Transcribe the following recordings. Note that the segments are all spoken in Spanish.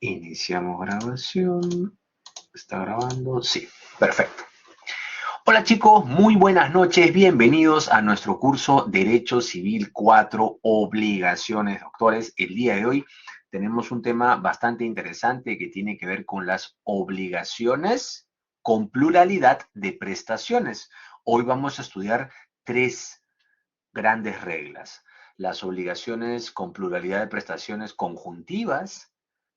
Iniciamos grabación. ¿Está grabando? Sí, perfecto. Hola chicos, muy buenas noches. Bienvenidos a nuestro curso Derecho Civil 4, Obligaciones Doctores. El día de hoy tenemos un tema bastante interesante que tiene que ver con las obligaciones con pluralidad de prestaciones. Hoy vamos a estudiar tres grandes reglas. Las obligaciones con pluralidad de prestaciones conjuntivas,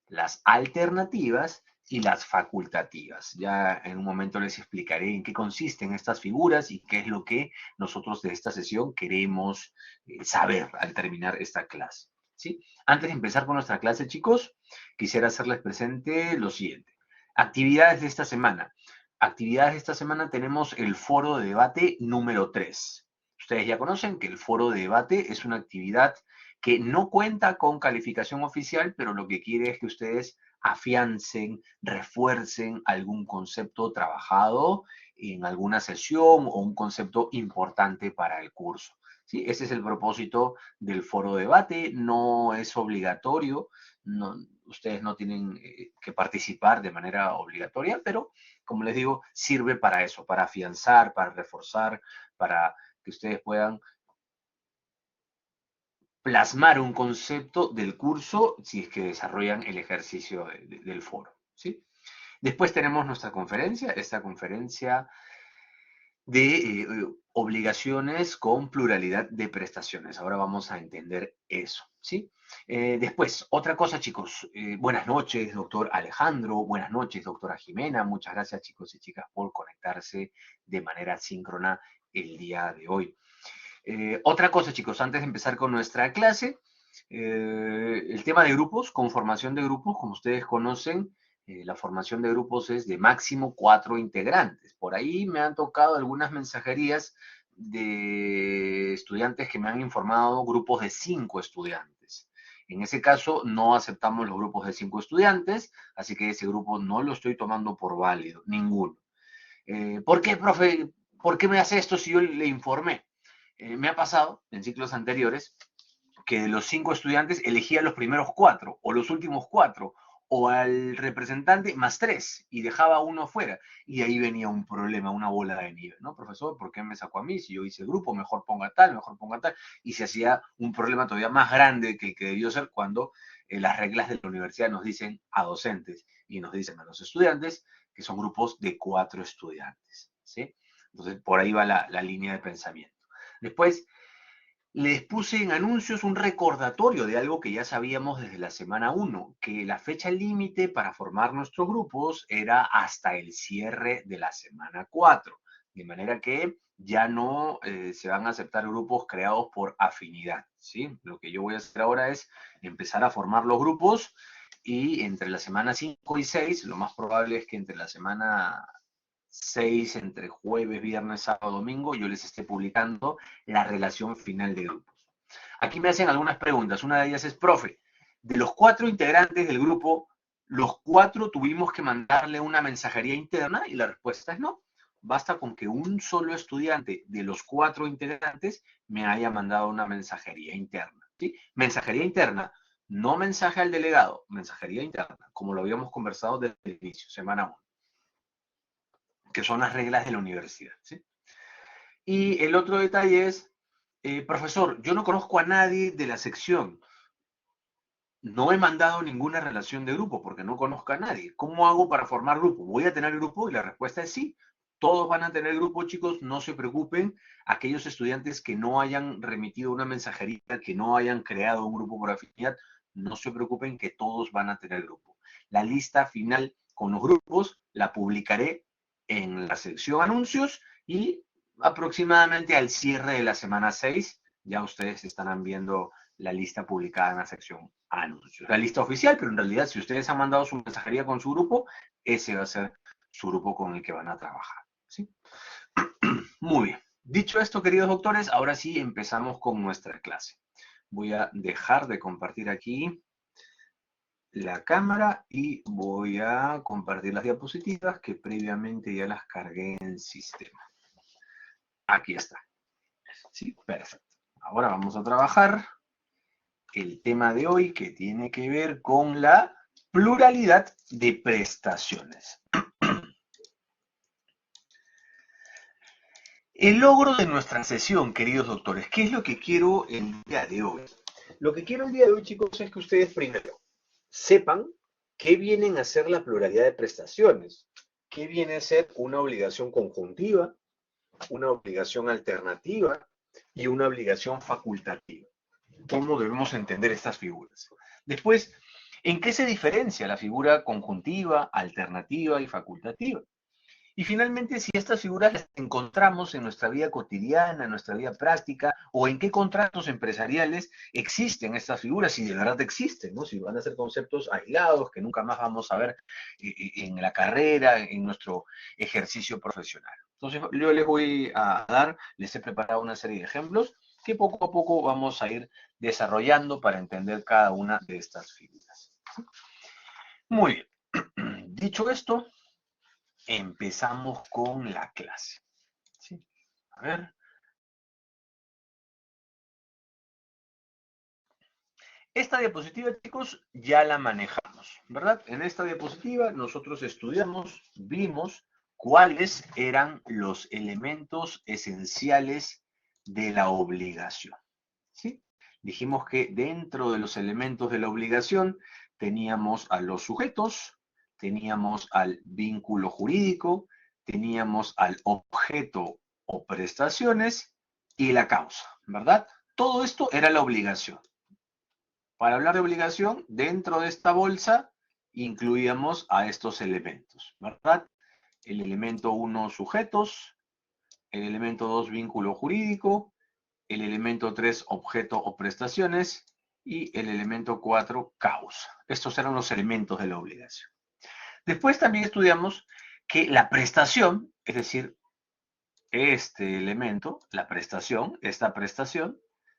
las alternativas y las facultativas. Ya en un momento les explicaré en qué consisten estas figuras y qué es lo que nosotros de esta sesión queremos saber al terminar esta clase. ¿Sí? Antes de empezar con nuestra clase, chicos, quisiera hacerles presente lo siguiente. Actividades de esta semana. Actividades de esta semana tenemos el foro de debate número 3. Ustedes ya conocen que el foro de debate es una actividad que no cuenta con calificación oficial, pero lo que quiere es que ustedes afiancen, refuercen algún concepto trabajado en alguna sesión o un concepto importante para el curso. ¿Sí? Ese es el propósito del foro de debate, no es obligatorio, no, ustedes no tienen que participar de manera obligatoria, pero como les digo, sirve para eso, para afianzar, para reforzar, para que ustedes puedan plasmar un concepto del curso si es que desarrollan el ejercicio del foro. ¿Sí? Después tenemos nuestra conferencia, esta conferencia de obligaciones con pluralidad de prestaciones. Ahora vamos a entender eso. ¿Sí? Después, otra cosa, chicos. Buenas noches, doctor Alejandro. Buenas noches, doctora Jimena. Muchas gracias, chicos y chicas, por conectarse de manera síncrona el día de hoy. Otra cosa, chicos, antes de empezar con nuestra clase, el tema de grupos, conformación de grupos, como ustedes conocen, la formación de grupos es de máximo 4 integrantes. Por ahí me han tocado algunas mensajerías de estudiantes que me han informado grupos de 5 estudiantes. En ese caso, no aceptamos los grupos de 5 estudiantes, así que ese grupo no lo estoy tomando por válido, ninguno. ¿Por qué, profe? ¿Por qué me hace esto si yo le informé? Me ha pasado en ciclos anteriores que de los 5 estudiantes elegía los primeros 4 o los últimos 4 o al representante más 3 y dejaba uno fuera. Y ahí venía un problema, una bola de nieve, ¿no? Profesor, ¿por qué me sacó a mí? Si yo hice grupo, mejor ponga tal, mejor ponga tal. Y se hacía un problema todavía más grande que el que debió ser cuando las reglas de la universidad nos dicen a docentes y nos dicen a los estudiantes que son grupos de 4 estudiantes, ¿sí? Entonces, por ahí va la línea de pensamiento. Después, les puse en anuncios un recordatorio de algo que ya sabíamos desde la semana 1, que la fecha límite para formar nuestros grupos era hasta el cierre de la semana 4, de manera que ya no se van a aceptar grupos creados por afinidad, ¿sí? Lo que yo voy a hacer ahora es empezar a formar los grupos y entre la semana 5 y 6, lo más probable es que entre la semana 6 entre jueves, viernes, sábado, domingo, yo les esté publicando la relación final de grupos. Aquí me hacen algunas preguntas. Una de ellas es, profe, de los 4 integrantes del grupo, ¿los 4 tuvimos que mandarle una mensajería interna? Y la respuesta es no. Basta con que un solo estudiante de los 4 integrantes me haya mandado una mensajería interna. ¿Sí? Mensajería interna, no mensaje al delegado, mensajería interna, como lo habíamos conversado desde el inicio, semana 1, que son las reglas de la universidad. ¿Sí? Y el otro detalle es, profesor, yo no conozco a nadie de la sección, no he mandado ninguna relación de grupo porque no conozco a nadie. ¿Cómo hago para formar grupo? ¿Voy a tener grupo? Y la respuesta es sí. Todos van a tener grupo, chicos, no se preocupen. Aquellos estudiantes que no hayan remitido una mensajería, que no hayan creado un grupo por afinidad, no se preocupen que todos van a tener grupo. La lista final con los grupos la publicaré en la sección anuncios y aproximadamente al cierre de la semana 6 ya ustedes estarán viendo la lista publicada en la sección anuncios. La lista oficial, pero en realidad si ustedes han mandado su mensajería con su grupo, ese va a ser su grupo con el que van a trabajar. ¿Sí? Muy bien. Dicho esto, queridos doctores, ahora sí empezamos con nuestra clase. Voy a dejar de compartir aquí la cámara y voy a compartir las diapositivas que previamente ya las cargué en sistema. Aquí está. Sí, perfecto. Ahora vamos a trabajar el tema de hoy que tiene que ver con la pluralidad de prestaciones. El logro de nuestra sesión, queridos doctores, ¿qué es lo que quiero el día de hoy? Lo que quiero el día de hoy, chicos, es que ustedes primero sepan qué vienen a ser la pluralidad de prestaciones, qué viene a ser una obligación conjuntiva, una obligación alternativa y una obligación facultativa. ¿Cómo debemos entender estas figuras? Después, ¿en qué se diferencia la figura conjuntiva, alternativa y facultativa? Y finalmente, si estas figuras las encontramos en nuestra vida cotidiana, en nuestra vida práctica, o en qué contratos empresariales existen estas figuras, si de verdad existen, ¿no? Si van a ser conceptos aislados que nunca más vamos a ver en la carrera, en nuestro ejercicio profesional. Entonces, yo les voy a dar, les he preparado una serie de ejemplos que poco a poco vamos a ir desarrollando para entender cada una de estas figuras. Muy bien. Dicho esto, empezamos con la clase. ¿Sí? A ver. Esta diapositiva, chicos, ya la manejamos, ¿verdad? En esta diapositiva nosotros estudiamos, vimos cuáles eran los elementos esenciales de la obligación. ¿Sí? Dijimos que dentro de los elementos de la obligación teníamos a los sujetos, teníamos al vínculo jurídico, teníamos al objeto o prestaciones y la causa, ¿verdad? Todo esto era la obligación. Para hablar de obligación, dentro de esta bolsa incluíamos a estos elementos, ¿verdad? El elemento 1, sujetos, el elemento 2, vínculo jurídico, el elemento 3, objeto o prestaciones, y el elemento 4, causa. Estos eran los elementos de la obligación. Después también estudiamos que la prestación, es decir, este elemento, la prestación, esta prestación,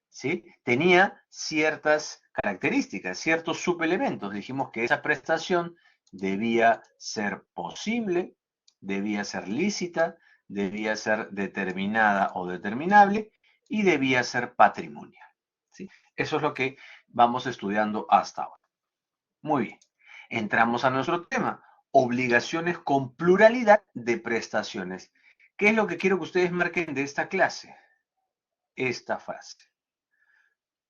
¿sí? Tenía ciertas características, ciertos subelementos. Dijimos que esa prestación debía ser posible, debía ser lícita, debía ser determinada o determinable y debía ser patrimonial. ¿Sí? Eso es lo que vamos estudiando hasta ahora. Muy bien. Entramos a nuestro tema. Obligaciones con pluralidad de prestaciones. ¿Qué es lo que quiero que ustedes marquen de esta clase? Esta frase.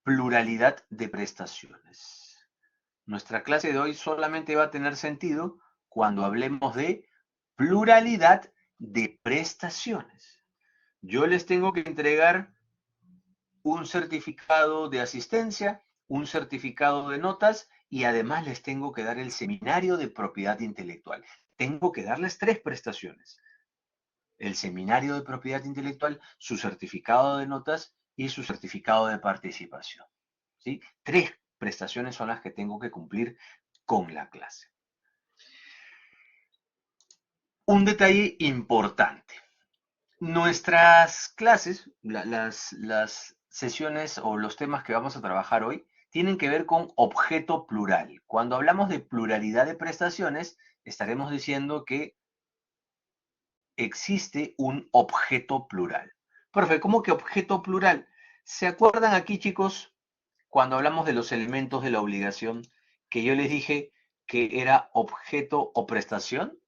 Pluralidad de prestaciones. Nuestra clase de hoy solamente va a tener sentido cuando hablemos de pluralidad de prestaciones. Yo les tengo que entregar un certificado de asistencia, un certificado de notas y además les tengo que dar el seminario de propiedad intelectual. Tengo que darles 3 prestaciones. El seminario de propiedad intelectual, su certificado de notas y su certificado de participación. ¿Sí? 3 prestaciones son las que tengo que cumplir con la clase. Un detalle importante. Nuestras clases, las sesiones o los temas que vamos a trabajar hoy, tienen que ver con objeto plural. Cuando hablamos de pluralidad de prestaciones, estaremos diciendo que existe un objeto plural. Profe, ¿cómo que objeto plural? ¿Se acuerdan aquí, chicos, cuando hablamos de los elementos de la obligación, que yo les dije que era objeto o prestación?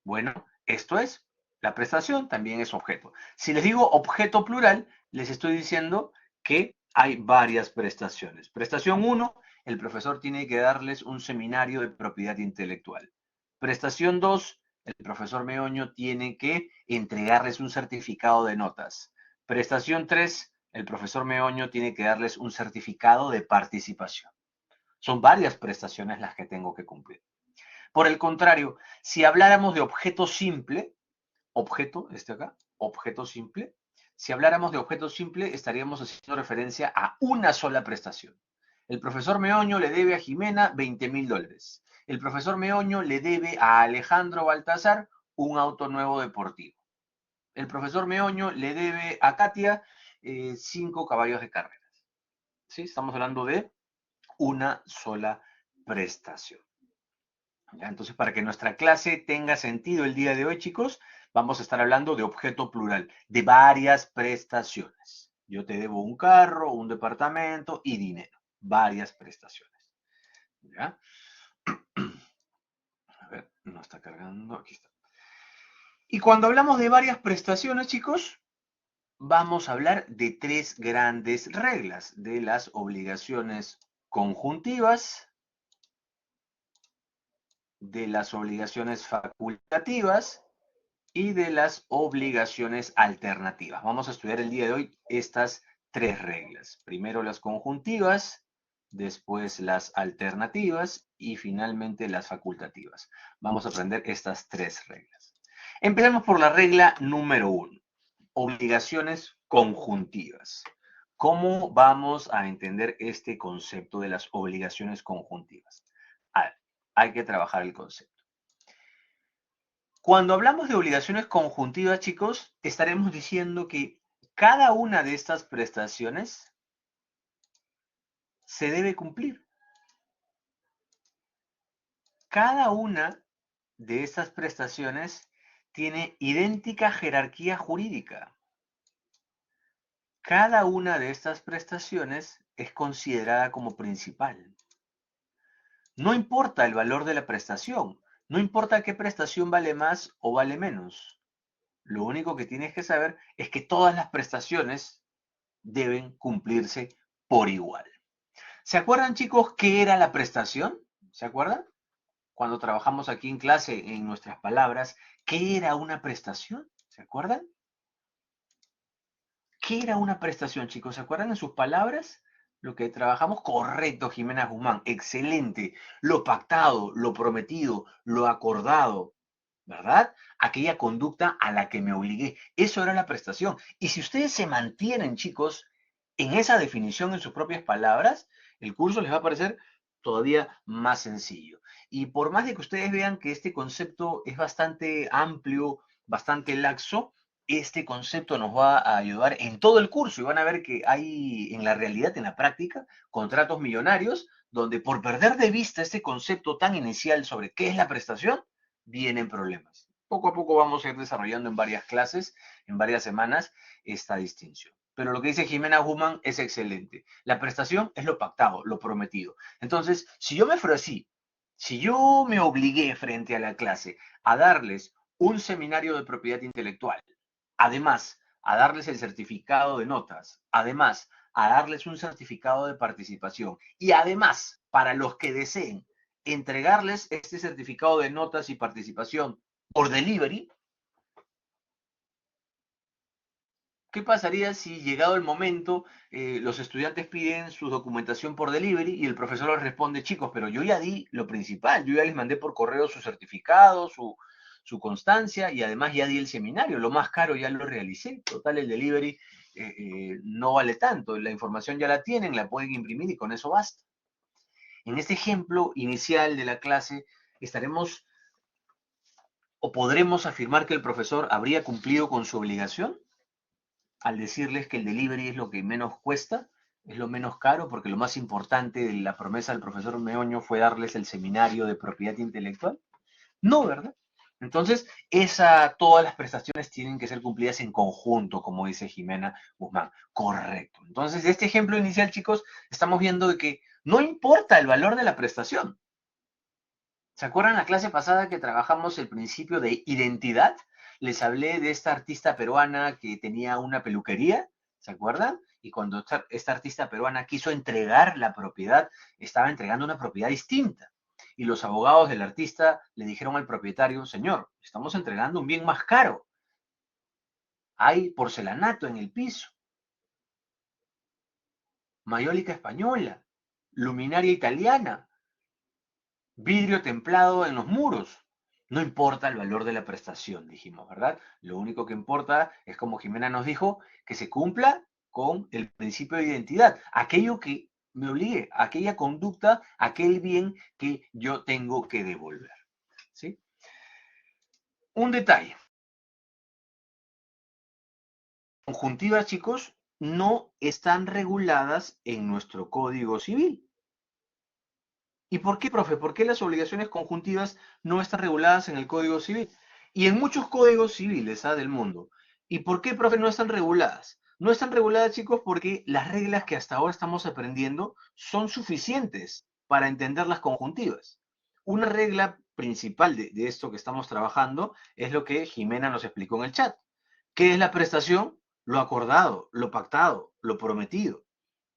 Bueno, esto es, la prestación también es objeto. Si les digo objeto plural, les estoy diciendo que hay varias prestaciones. Prestación 1, el profesor tiene que darles un seminario de propiedad intelectual. Prestación 2, el profesor Meoño tiene que entregarles un certificado de notas. Prestación 3, el profesor Meoño tiene que darles un certificado de participación. Son varias prestaciones las que tengo que cumplir. Por el contrario, si habláramos de objeto simple, objeto, acá, objeto simple, si habláramos de objeto simple, estaríamos haciendo referencia a una sola prestación. El profesor Meoño le debe a Jimena $20,000. El profesor Meoño le debe a Alejandro Baltazar un auto nuevo deportivo. El profesor Meoño le debe a Katia 5 caballos de carreras. ¿Sí? Estamos hablando de una sola prestación. ¿Ya? Entonces, para que nuestra clase tenga sentido el día de hoy, chicos, vamos a estar hablando de objeto plural, de varias prestaciones. Yo te debo un carro, un departamento y dinero. Varias prestaciones. ¿Ya? está cargando, aquí está. Y cuando hablamos de varias prestaciones, chicos, vamos a hablar de tres grandes reglas de las obligaciones conjuntivas, de las obligaciones facultativas y de las obligaciones alternativas. Vamos a estudiar el día de hoy estas tres reglas. Primero las conjuntivas, después las alternativas y finalmente las facultativas. Vamos a aprender estas tres reglas. Empecemos por la regla número 1. Obligaciones conjuntivas. ¿Cómo vamos a entender este concepto de las obligaciones conjuntivas? Hay que trabajar el concepto. Cuando hablamos de obligaciones conjuntivas, chicos, estaremos diciendo que cada una de estas prestaciones se debe cumplir. Cada una de estas prestaciones tiene idéntica jerarquía jurídica. Cada una de estas prestaciones es considerada como principal. No importa el valor de la prestación, no importa qué prestación vale más o vale menos. Lo único que tienes que saber es que todas las prestaciones deben cumplirse por igual. ¿Se acuerdan, chicos, qué era la prestación? ¿Se acuerdan? Cuando trabajamos aquí en clase, en nuestras palabras, ¿qué era una prestación? ¿Se acuerdan? ¿Qué era una prestación, chicos? ¿Se acuerdan en sus palabras? Lo que trabajamos, correcto, Jimena Guzmán, excelente. Lo pactado, lo prometido, lo acordado, ¿verdad? Aquella conducta a la que me obligué. Eso era la prestación. Y si ustedes se mantienen, chicos, en esa definición en sus propias palabras, el curso les va a parecer todavía más sencillo. Y por más de que ustedes vean que este concepto es bastante amplio, bastante laxo, este concepto nos va a ayudar en todo el curso y van a ver que hay en la realidad, en la práctica, contratos millonarios donde por perder de vista este concepto tan inicial sobre qué es la prestación, vienen problemas. Poco a poco vamos a ir desarrollando en varias clases, en varias semanas, esta distinción. Pero lo que dice Jimena Guzmán es excelente. La prestación es lo pactado, lo prometido. Entonces, si yo me ofrecí, si yo me obligué frente a la clase a darles un seminario de propiedad intelectual, además a darles el certificado de notas, además a darles un certificado de participación y además, para los que deseen, entregarles este certificado de notas y participación por delivery, ¿qué pasaría si llegado el momento los estudiantes piden su documentación por delivery y el profesor les responde, chicos, pero yo ya di lo principal, yo ya les mandé por correo su certificado, su constancia y además ya di el seminario, lo más caro ya lo realicé, total el delivery no vale tanto, la información ya la tienen, la pueden imprimir y con eso basta. En este ejemplo inicial de la clase estaremos o podremos afirmar que el profesor habría cumplido con su obligación al decirles que el delivery es lo que menos cuesta, es lo menos caro, porque lo más importante de la promesa del profesor Meoño fue darles el seminario de propiedad intelectual. No, ¿verdad? Entonces, todas las prestaciones tienen que ser cumplidas en conjunto, como dice Jimena Guzmán. Correcto. Entonces, este ejemplo inicial, chicos, estamos viendo de que no importa el valor de la prestación. ¿Se acuerdan la clase pasada que trabajamos el principio de identidad? Les hablé de esta artista peruana que tenía una peluquería, ¿se acuerdan? Y cuando esta artista peruana quiso entregar la propiedad, estaba entregando una propiedad distinta. Y los abogados del artista le dijeron al propietario, señor, estamos entregando un bien más caro. Hay porcelanato en el piso, mayólica española, luminaria italiana, vidrio templado en los muros. No importa el valor de la prestación, dijimos, ¿verdad? Lo único que importa es, como Jimena nos dijo, que se cumpla con el principio de identidad. Aquello que me obligue, aquella conducta, aquel bien que yo tengo que devolver. ¿Sí? Un detalle. Conjuntivas, chicos, no están reguladas en nuestro Código Civil. ¿Y por qué, profe? ¿Por qué las obligaciones conjuntivas no están reguladas en el Código Civil? Y en muchos códigos civiles del mundo. ¿Y por qué, profe, no están reguladas? No están reguladas, chicos, porque las reglas que hasta ahora estamos aprendiendo son suficientes para entender las conjuntivas. Una regla principal de esto que estamos trabajando es lo que Jimena nos explicó en el chat. ¿Qué es la prestación? Lo acordado, lo pactado, lo prometido,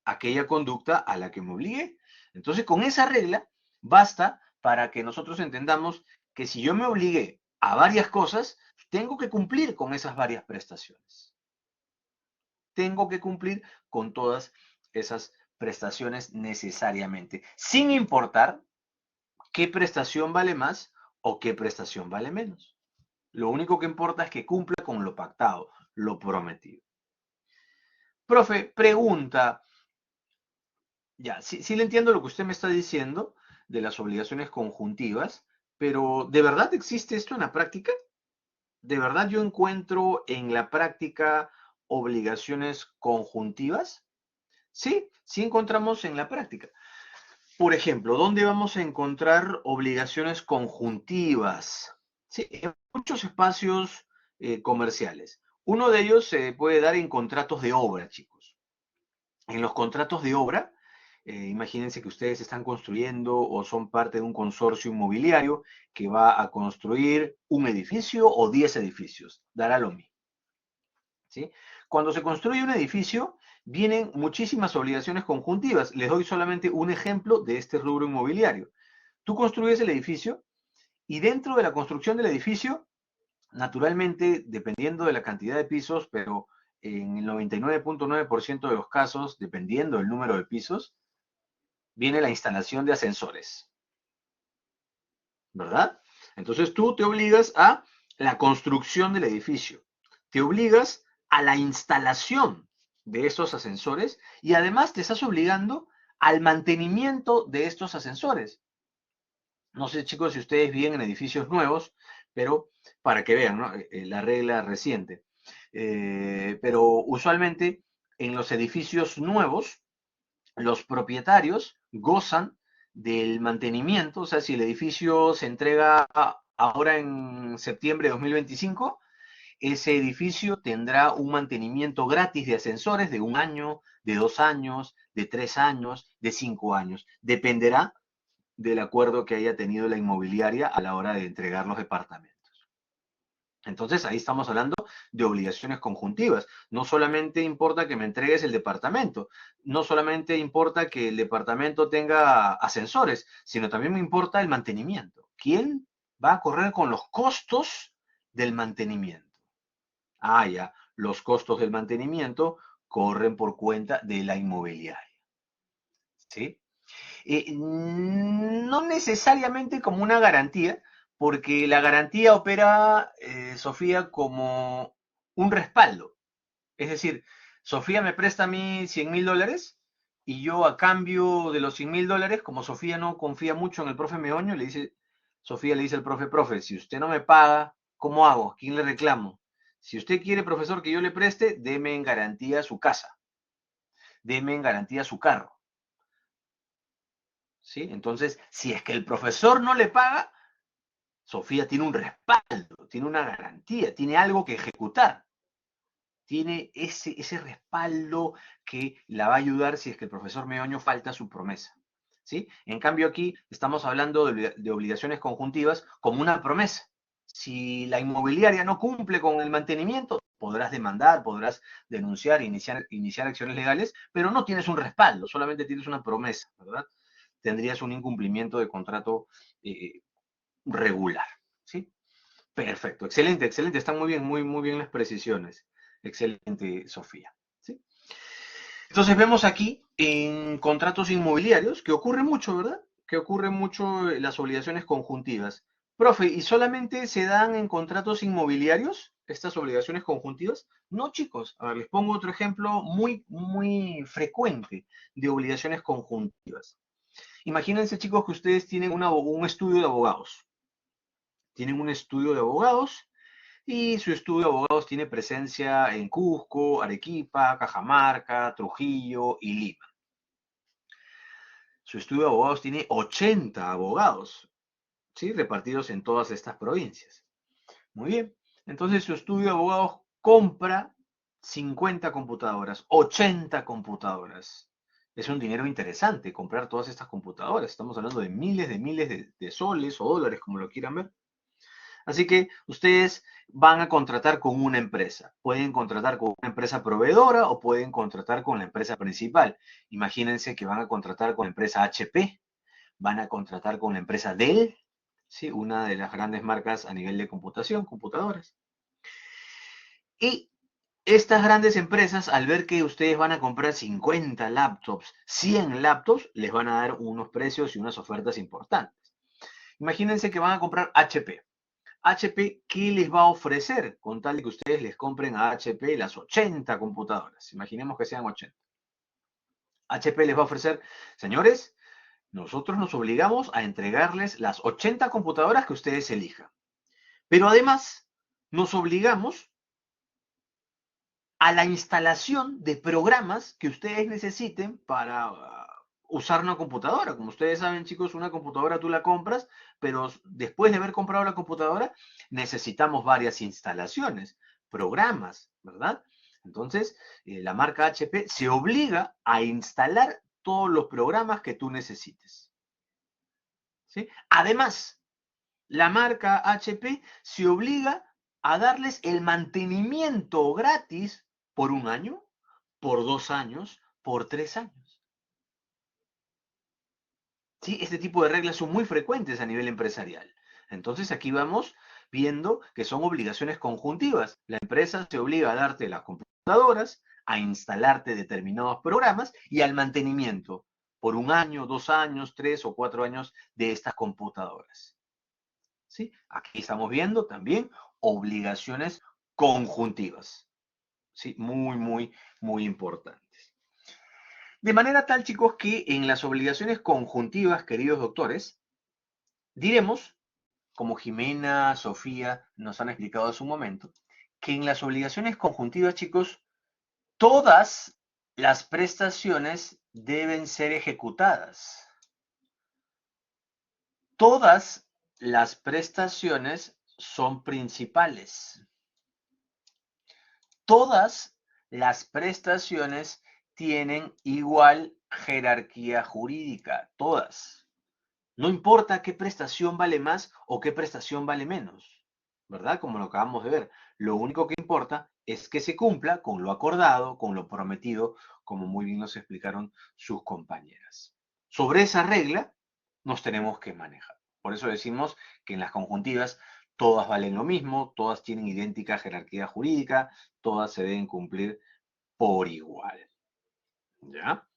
aquella conducta a la que me obligué. Entonces, con esa regla basta para que nosotros entendamos que si yo me obligué a varias cosas, tengo que cumplir con esas varias prestaciones. Tengo que cumplir con todas esas prestaciones necesariamente, sin importar qué prestación vale más o qué prestación vale menos. Lo único que importa es que cumpla con lo pactado, lo prometido. Profe, pregunta. Ya, sí le entiendo lo que usted me está diciendo de las obligaciones conjuntivas, pero ¿de verdad existe esto en la práctica? ¿De verdad yo encuentro en la práctica obligaciones conjuntivas? Sí, sí encontramos en la práctica. Por ejemplo, ¿dónde vamos a encontrar obligaciones conjuntivas? Sí, en muchos espacios comerciales. Uno de ellos se puede dar en contratos de obra, chicos. En los contratos de obra, imagínense que ustedes están construyendo o son parte de un consorcio inmobiliario que va a construir un edificio o 10 edificios. Dará lo mismo. ¿Sí? Cuando se construye un edificio, vienen muchísimas obligaciones conjuntivas. Les doy solamente un ejemplo de este rubro inmobiliario. Tú construyes el edificio y dentro de la construcción del edificio, naturalmente, dependiendo de la cantidad de pisos, pero en el 99.9% de los casos, dependiendo del número de pisos, viene la instalación de ascensores, ¿verdad? Entonces tú te obligas a la construcción del edificio, te obligas a la instalación de estos ascensores y además te estás obligando al mantenimiento de estos ascensores. No sé, chicos, si ustedes viven en edificios nuevos, pero para que vean, ¿no? La regla reciente. Pero usualmente en los edificios nuevos, los propietarios gozan del mantenimiento, o sea, si el edificio se entrega ahora en septiembre de 2025, ese edificio tendrá un mantenimiento gratis de ascensores de 1 año, de 2 años, de 3 años, de 5 años. Dependerá del acuerdo que haya tenido la inmobiliaria a la hora de entregar los departamentos. Entonces ahí estamos hablando de obligaciones conjuntivas. No solamente importa que me entregues el departamento, no solamente importa que el departamento tenga ascensores, sino también me importa el mantenimiento. ¿Quién va a correr con los costos del mantenimiento? Ah, ya, los costos del mantenimiento corren por cuenta de la inmobiliaria. ¿Sí? No necesariamente como una garantía, porque la garantía opera, Sofía, como un respaldo. Es decir, Sofía me presta a mí $100.000 y yo a cambio de los $100.000, como Sofía no confía mucho en el profe Meoño, Sofía le dice al profe, si usted no me paga, ¿cómo hago? ¿A quién le reclamo? Si usted quiere, profesor, que yo le preste, deme en garantía su casa, deme en garantía su carro. ¿Sí? Entonces, si es que el profesor no le paga, Sofía tiene un respaldo, tiene una garantía, tiene algo que ejecutar, tiene ese respaldo que la va a ayudar si es que el profesor Meoño falta a su promesa. ¿Sí? En cambio aquí estamos hablando de obligaciones conjuntivas como una promesa. Si la inmobiliaria no cumple con el mantenimiento, podrás demandar, podrás denunciar, iniciar acciones legales, pero no tienes un respaldo, solamente tienes una promesa, ¿verdad? Tendrías un incumplimiento de contrato regular, ¿sí? Perfecto, excelente, excelente, están muy bien, muy bien las precisiones. Excelente, Sofía. ¿Sí? Entonces vemos aquí en contratos inmobiliarios que ocurre mucho, ¿verdad? Que ocurre mucho las obligaciones conjuntivas. Profe, ¿y solamente se dan en contratos inmobiliarios estas obligaciones conjuntivas? No, chicos. A ver, les pongo otro ejemplo muy frecuente de obligaciones conjuntivas. Imagínense, chicos, que ustedes tienen un estudio de abogados. Tienen un estudio de abogados y su estudio de abogados tiene presencia en Cusco, Arequipa, Cajamarca, Trujillo y Lima. Su estudio de abogados tiene 80 abogados, ¿sí? Repartidos en todas estas provincias. Muy bien. Entonces su estudio de abogados compra 50 computadoras, 80 computadoras. Es un dinero interesante comprar todas estas computadoras. Estamos hablando de miles de soles o dólares, como lo quieran ver. Así que ustedes van a contratar con una empresa. Pueden contratar con una empresa proveedora o pueden contratar con la empresa principal. Imagínense que van a contratar con la empresa HP, van a contratar con la empresa Dell, ¿sí? Una de las grandes marcas a nivel de computación, computadoras. Y estas grandes empresas, al ver que ustedes van a comprar 50 laptops, 100 laptops, les van a dar unos precios y unas ofertas importantes. Imagínense que van a comprar HP. HP, ¿qué les va a ofrecer con tal de que ustedes les compren a HP las 80 computadoras? Imaginemos que sean 80. HP les va a ofrecer, señores, nosotros nos obligamos a entregarles las 80 computadoras que ustedes elijan. Pero además, nos obligamos a la instalación de programas que ustedes necesiten para usar una computadora. Como ustedes saben, chicos, una computadora tú la compras, pero después de haber comprado la computadora, necesitamos varias instalaciones, programas, ¿verdad? Entonces, la marca HP se obliga a instalar todos los programas que tú necesites. ¿Sí? Además, la marca HP se obliga a darles el mantenimiento gratis por un año, por 2 años, por 3 años. ¿Sí? Este tipo de reglas son muy frecuentes a nivel empresarial. Entonces aquí vamos viendo que son obligaciones conjuntivas. La empresa se obliga a darte las computadoras, a instalarte determinados programas y al mantenimiento por un año, 2 años, 3 o 4 años de estas computadoras. ¿Sí? Aquí estamos viendo también obligaciones conjuntivas. ¿Sí? Muy importantes. De manera tal, chicos, que en las obligaciones conjuntivas, queridos doctores, diremos, como Jimena, Sofía nos han explicado hace un momento, que en las obligaciones conjuntivas, chicos, todas las prestaciones deben ser ejecutadas. Todas las prestaciones son principales. Todas las prestaciones tienen igual jerarquía jurídica, todas. No importa qué prestación vale más o qué prestación vale menos, ¿verdad? Como lo acabamos de ver. Lo único que importa es que se cumpla con lo acordado, con lo prometido, como muy bien nos explicaron sus compañeras. Sobre esa regla nos tenemos que manejar. Por eso decimos que en las conjuntivas todas valen lo mismo, todas tienen idéntica jerarquía jurídica, todas se deben cumplir por igual. ¿Ya?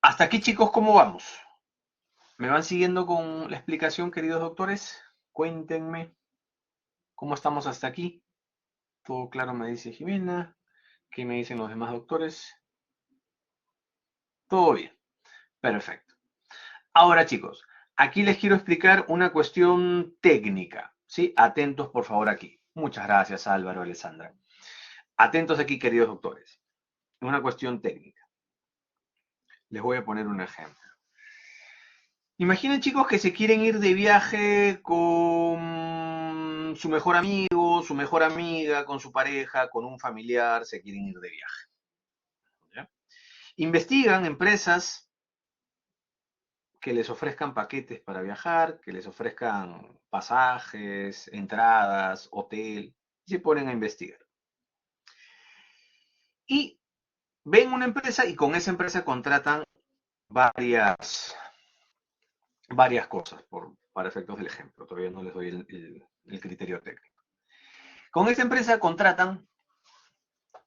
Hasta aquí, chicos, ¿cómo vamos? ¿Me van siguiendo con la explicación, queridos doctores? Cuéntenme cómo estamos hasta aquí. Todo claro, me dice Jimena. ¿Qué me dicen los demás doctores? Todo bien. Perfecto. Ahora, chicos, aquí les quiero explicar una cuestión técnica. ¿Sí? Atentos, por favor, aquí. Muchas gracias, Álvaro, Alessandra. Atentos aquí, queridos doctores. Una cuestión técnica. Les voy a poner un ejemplo. Imaginen, chicos, que se quieren ir de viaje con su mejor amigo, su mejor amiga, con su pareja, con un familiar, se quieren ir de viaje. ¿Ya? Investigan empresas que les ofrezcan paquetes para viajar, que les ofrezcan pasajes, entradas, hotel, y se ponen a investigar. Y ven una empresa y con esa empresa contratan varias cosas, para efectos del ejemplo. Todavía no les doy el criterio técnico. Con esta empresa contratan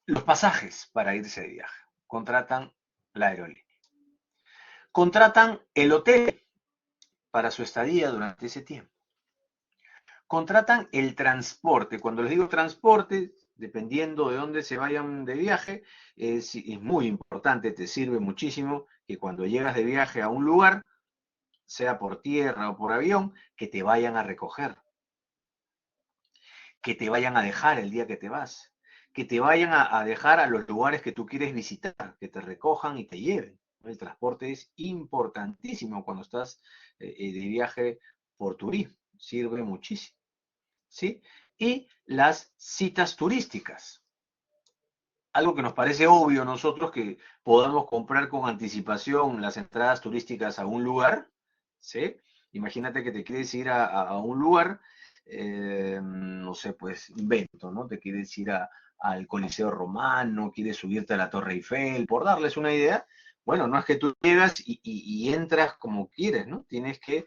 los pasajes para irse de viaje, contratan la aerolínea, contratan el hotel para su estadía durante ese tiempo, contratan el transporte. Cuando les digo transporte, dependiendo de dónde se vayan de viaje, es muy importante, te sirve muchísimo que cuando llegas de viaje a un lugar, sea por tierra o por avión, que te vayan a recoger, que te vayan a dejar el día que te vas, que te vayan a dejar a los lugares que tú quieres visitar, que te recojan y te lleven. El transporte es importantísimo cuando estás de viaje por turismo, sirve muchísimo. ¿Sí? Y las citas turísticas. algo que nos parece obvio a nosotros que podamos comprar con anticipación las entradas turísticas a un lugar, ¿sí? Imagínate que te quieres ir a un lugar, no sé, pues invento, ¿no? Te quieres ir al Coliseo Romano, quieres subirte a la Torre Eiffel, por darles una idea. Bueno, no es que tú llegas y entras como quieres, ¿no? Tienes que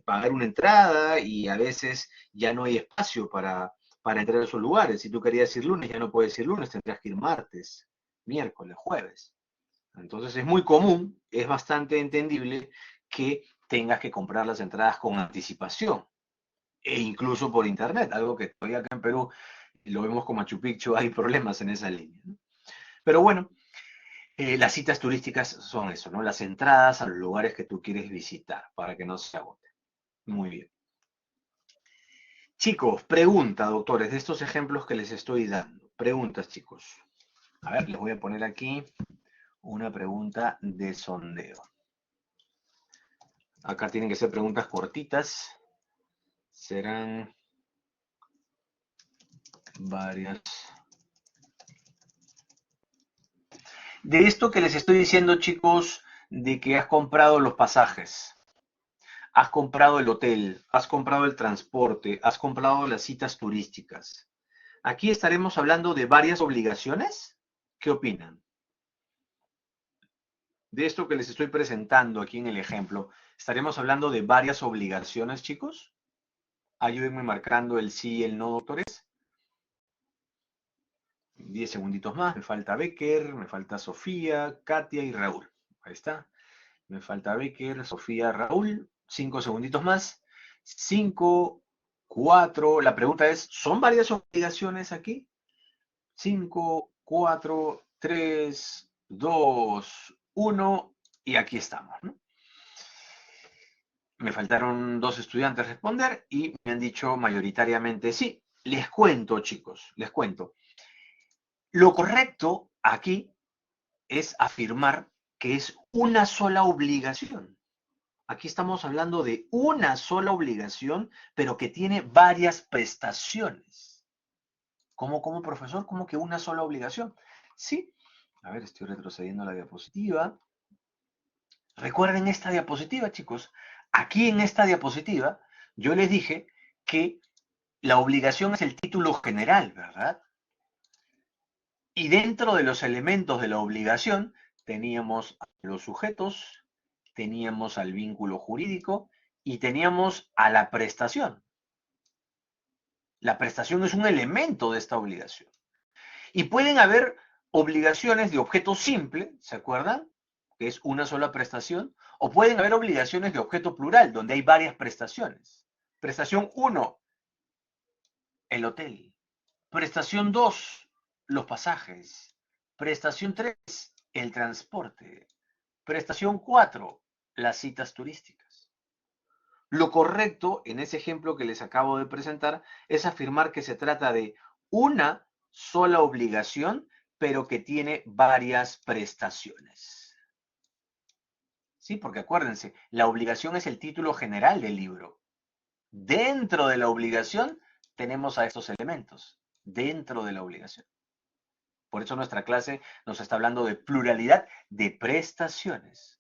pagar una entrada y a veces ya no hay espacio para entrar a esos lugares. Si tú querías ir lunes, ya no puedes ir lunes, tendrás que ir martes, miércoles, jueves. Entonces es muy común, es bastante entendible que tengas que comprar las entradas con anticipación e incluso por internet, algo que todavía acá en Perú lo vemos con Machu Picchu, hay problemas en esa línea, ¿no? Pero bueno, las citas turísticas son eso, ¿no? Las entradas a los lugares que tú quieres visitar para que no se agoten. Muy bien. Chicos, pregunta, doctores, de estos ejemplos que les estoy dando. Preguntas, chicos. A ver, les voy a poner aquí una pregunta de sondeo. Acá tienen que ser preguntas cortitas. Serán varias. De esto que les estoy diciendo, chicos, de que has comprado los pasajes, has comprado el hotel, has comprado el transporte, has comprado las citas turísticas. Aquí estaremos hablando de varias obligaciones. ¿Qué opinan? De esto que les estoy presentando aquí en el ejemplo, ¿estaremos hablando de varias obligaciones, chicos? Ayúdenme marcando el sí y el no, doctores. 10 segunditos más. Me falta Becker, me falta Sofía, Katia y Raúl. Ahí está. Me falta Becker, Sofía, Raúl. 5 segunditos más. 5, 4. La pregunta es, ¿son varias obligaciones aquí? 5, 4, 3, 2, 1. Y aquí estamos, ¿no? Me faltaron 2 estudiantes responder y me han dicho mayoritariamente sí. Les cuento, chicos, les cuento. Lo correcto aquí es afirmar que es una sola obligación. Aquí estamos hablando de una sola obligación, pero que tiene varias prestaciones. ¿Cómo, profesor? ¿Cómo que una sola obligación? Sí. A ver, estoy retrocediendo a la diapositiva. Recuerden esta diapositiva, chicos. Aquí en esta diapositiva yo les dije que la obligación es el título general, ¿verdad? Y dentro de los elementos de la obligación teníamos a los sujetos, teníamos al vínculo jurídico y teníamos a la prestación. La prestación es un elemento de esta obligación. Y pueden haber obligaciones de objeto simple, ¿se acuerdan? Que es una sola prestación. O pueden haber obligaciones de objeto plural, donde hay varias prestaciones. Prestación 1, el hotel. Prestación 2, los pasajes. Prestación 3, el transporte. Prestación 4, las citas turísticas. Lo correcto en ese ejemplo que les acabo de presentar es afirmar que se trata de una sola obligación, pero que tiene varias prestaciones. Sí, porque acuérdense, la obligación es el título general del libro. Dentro de la obligación tenemos a estos elementos, dentro de la obligación. Por eso nuestra clase nos está hablando de pluralidad de prestaciones.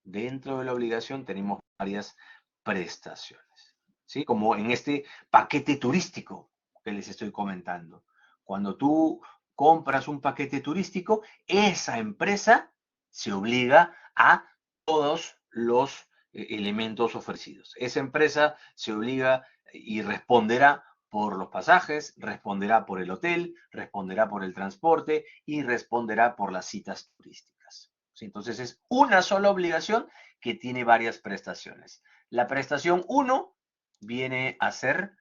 Dentro de la obligación tenemos varias prestaciones, ¿sí? Como en este paquete turístico que les estoy comentando. Cuando tú compras un paquete turístico, esa empresa se obliga a todos los elementos ofrecidos. Esa empresa se obliga y responderá por los pasajes, responderá por el hotel, responderá por el transporte y responderá por las citas turísticas. Entonces es una sola obligación que tiene varias prestaciones. La prestación 1 viene a ser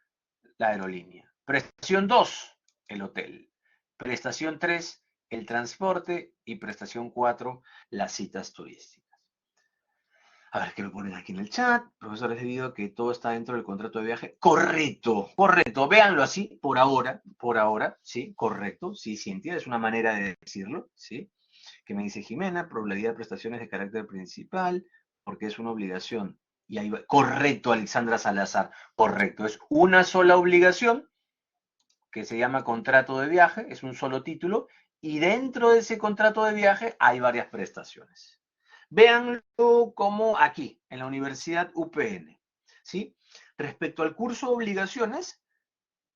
la aerolínea. Prestación 2, el hotel. Prestación 3, el transporte. Y prestación 4, las citas turísticas. A ver qué me ponen aquí en el chat. Profesores, debido a que todo está dentro del contrato de viaje. Correcto, correcto. Véanlo así, por ahora, sí, correcto. Sí, Cintia, es una manera de decirlo, sí. Que me dice Jimena, probabilidad de prestaciones de carácter principal, porque es una obligación. Y ahí va. Correcto, Alexandra Salazar, correcto. Es una sola obligación, que se llama contrato de viaje, es un solo título, y dentro de ese contrato de viaje hay varias prestaciones. Véanlo como aquí, en la Universidad UPN, ¿sí? Respecto al curso de obligaciones,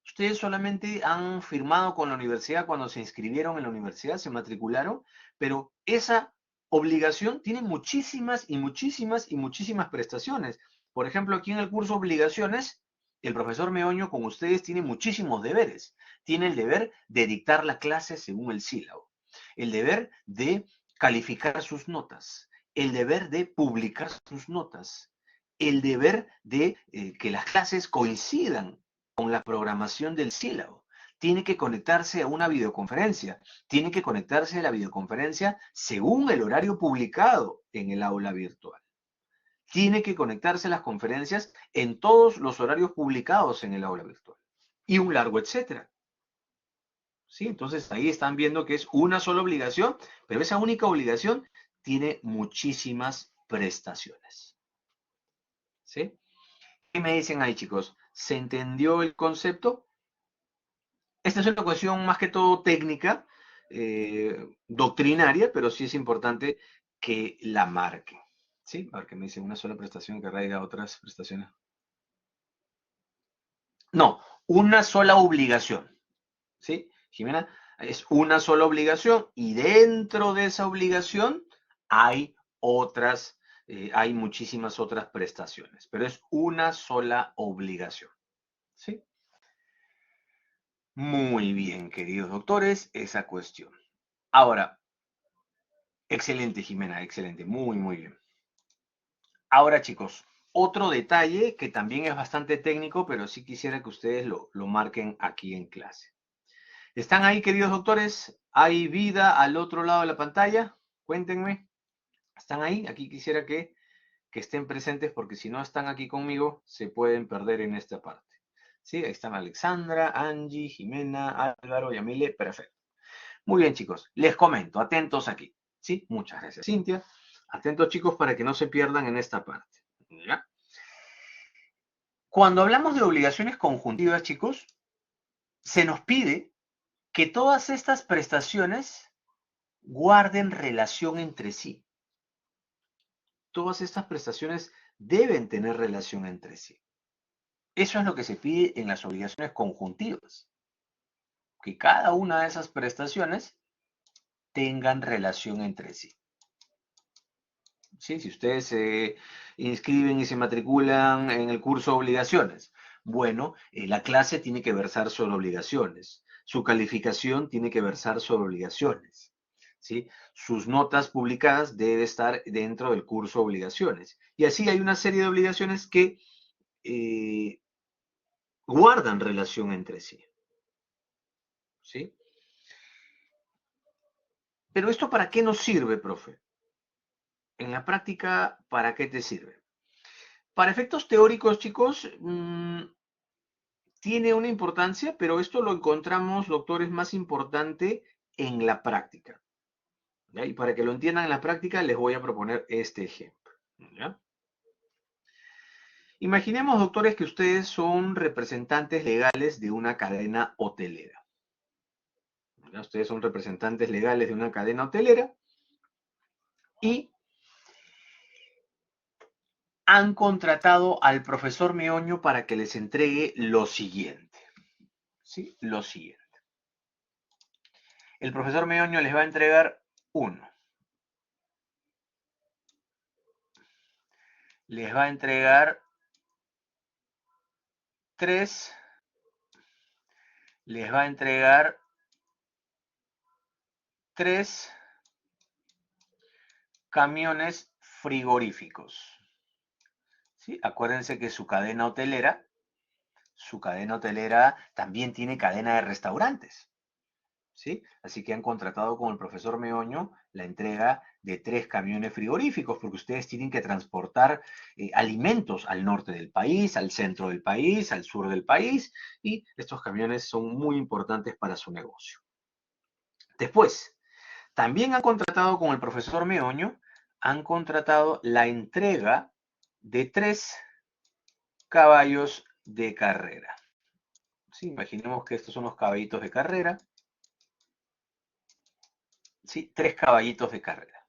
ustedes solamente han firmado con la universidad cuando se inscribieron en la universidad, se matricularon, pero esa obligación tiene muchísimas y muchísimas y muchísimas prestaciones. Por ejemplo, aquí en el curso obligaciones, el profesor Meoño con ustedes tiene muchísimos deberes. Tiene el deber de dictar la clase según el sílabo, el deber de calificar sus notas, el deber de publicar sus notas, el deber de que las clases coincidan con la programación del sílabo. Tiene que conectarse a una videoconferencia. Tiene que conectarse a la videoconferencia según el horario publicado en el aula virtual. Tiene que conectarse a las conferencias en todos los horarios publicados en el aula virtual. Y un largo etcétera. ¿Sí? Entonces ahí están viendo que es una sola obligación, pero esa única obligación tiene muchísimas prestaciones. ¿Sí? ¿Qué me dicen ahí, chicos? ¿Se entendió el concepto? Esta es una cuestión más que todo técnica, doctrinaria, pero sí es importante que la marque. ¿Sí? Porque me dice una sola prestación que arraiga otras prestaciones. No, una sola obligación. ¿Sí? Jimena, es una sola obligación y dentro de esa obligación hay otras, hay muchísimas otras prestaciones, pero es una sola obligación. ¿Sí? Muy bien, queridos doctores, esa cuestión. Ahora, excelente, Jimena, excelente, muy, muy bien. Ahora, chicos, otro detalle que también es bastante técnico, pero sí quisiera que ustedes lo marquen aquí en clase. ¿Están ahí, queridos doctores? ¿Hay vida al otro lado de la pantalla? Cuéntenme. ¿Están ahí? Aquí quisiera que estén presentes porque si no están aquí conmigo, se pueden perder en esta parte. ¿Sí? Ahí están Alexandra, Angie, Jimena, Álvaro, Yamile. Perfecto. Muy bien, chicos. Les comento. Atentos aquí. ¿Sí? Muchas gracias, Cintia. Atentos, chicos, para que no se pierdan en esta parte. ¿Ya? Cuando hablamos de obligaciones conjuntivas, chicos, se nos pide que todas estas prestaciones guarden relación entre sí. Todas estas prestaciones deben tener relación entre sí. Eso es lo que se pide en las obligaciones conjuntivas. Que cada una de esas prestaciones tengan relación entre sí. ¿Sí? Si ustedes se inscriben y se matriculan en el curso de obligaciones, bueno, la clase tiene que versar sobre obligaciones. Su calificación tiene que versar sobre obligaciones. ¿Sí? Sus notas publicadas deben estar dentro del curso de obligaciones. Y así hay una serie de obligaciones que guardan relación entre sí. ¿Sí? Pero ¿esto para qué nos sirve, profe? En la práctica, ¿para qué te sirve? Para efectos teóricos, chicos, tiene una importancia, pero esto lo encontramos, doctores, más importante en la práctica. ¿Ya? Y para que lo entiendan en la práctica, les voy a proponer este ejemplo. ¿Ya? Imaginemos, doctores, que ustedes son representantes legales de una cadena hotelera. ¿Ya? Ustedes son representantes legales de una cadena hotelera y han contratado al profesor Meoño para que les entregue lo siguiente. ¿Sí? Lo siguiente. El profesor Meoño les va a entregar uno. Les va a entregar 3. Les va a entregar 3 camiones frigoríficos. ¿Sí? Acuérdense que su cadena hotelera también tiene cadena de restaurantes. ¿Sí? Así que han contratado con el profesor Meoño la entrega de 3 camiones frigoríficos, porque ustedes tienen que transportar alimentos al norte del país, al centro del país, al sur del país, y estos camiones son muy importantes para su negocio. Después, también han contratado con el profesor Meoño, han contratado la entrega de 3 caballos de carrera. ¿sí? Imaginemos que estos son los caballitos de carrera, ¿sí? 3 caballitos de carrera.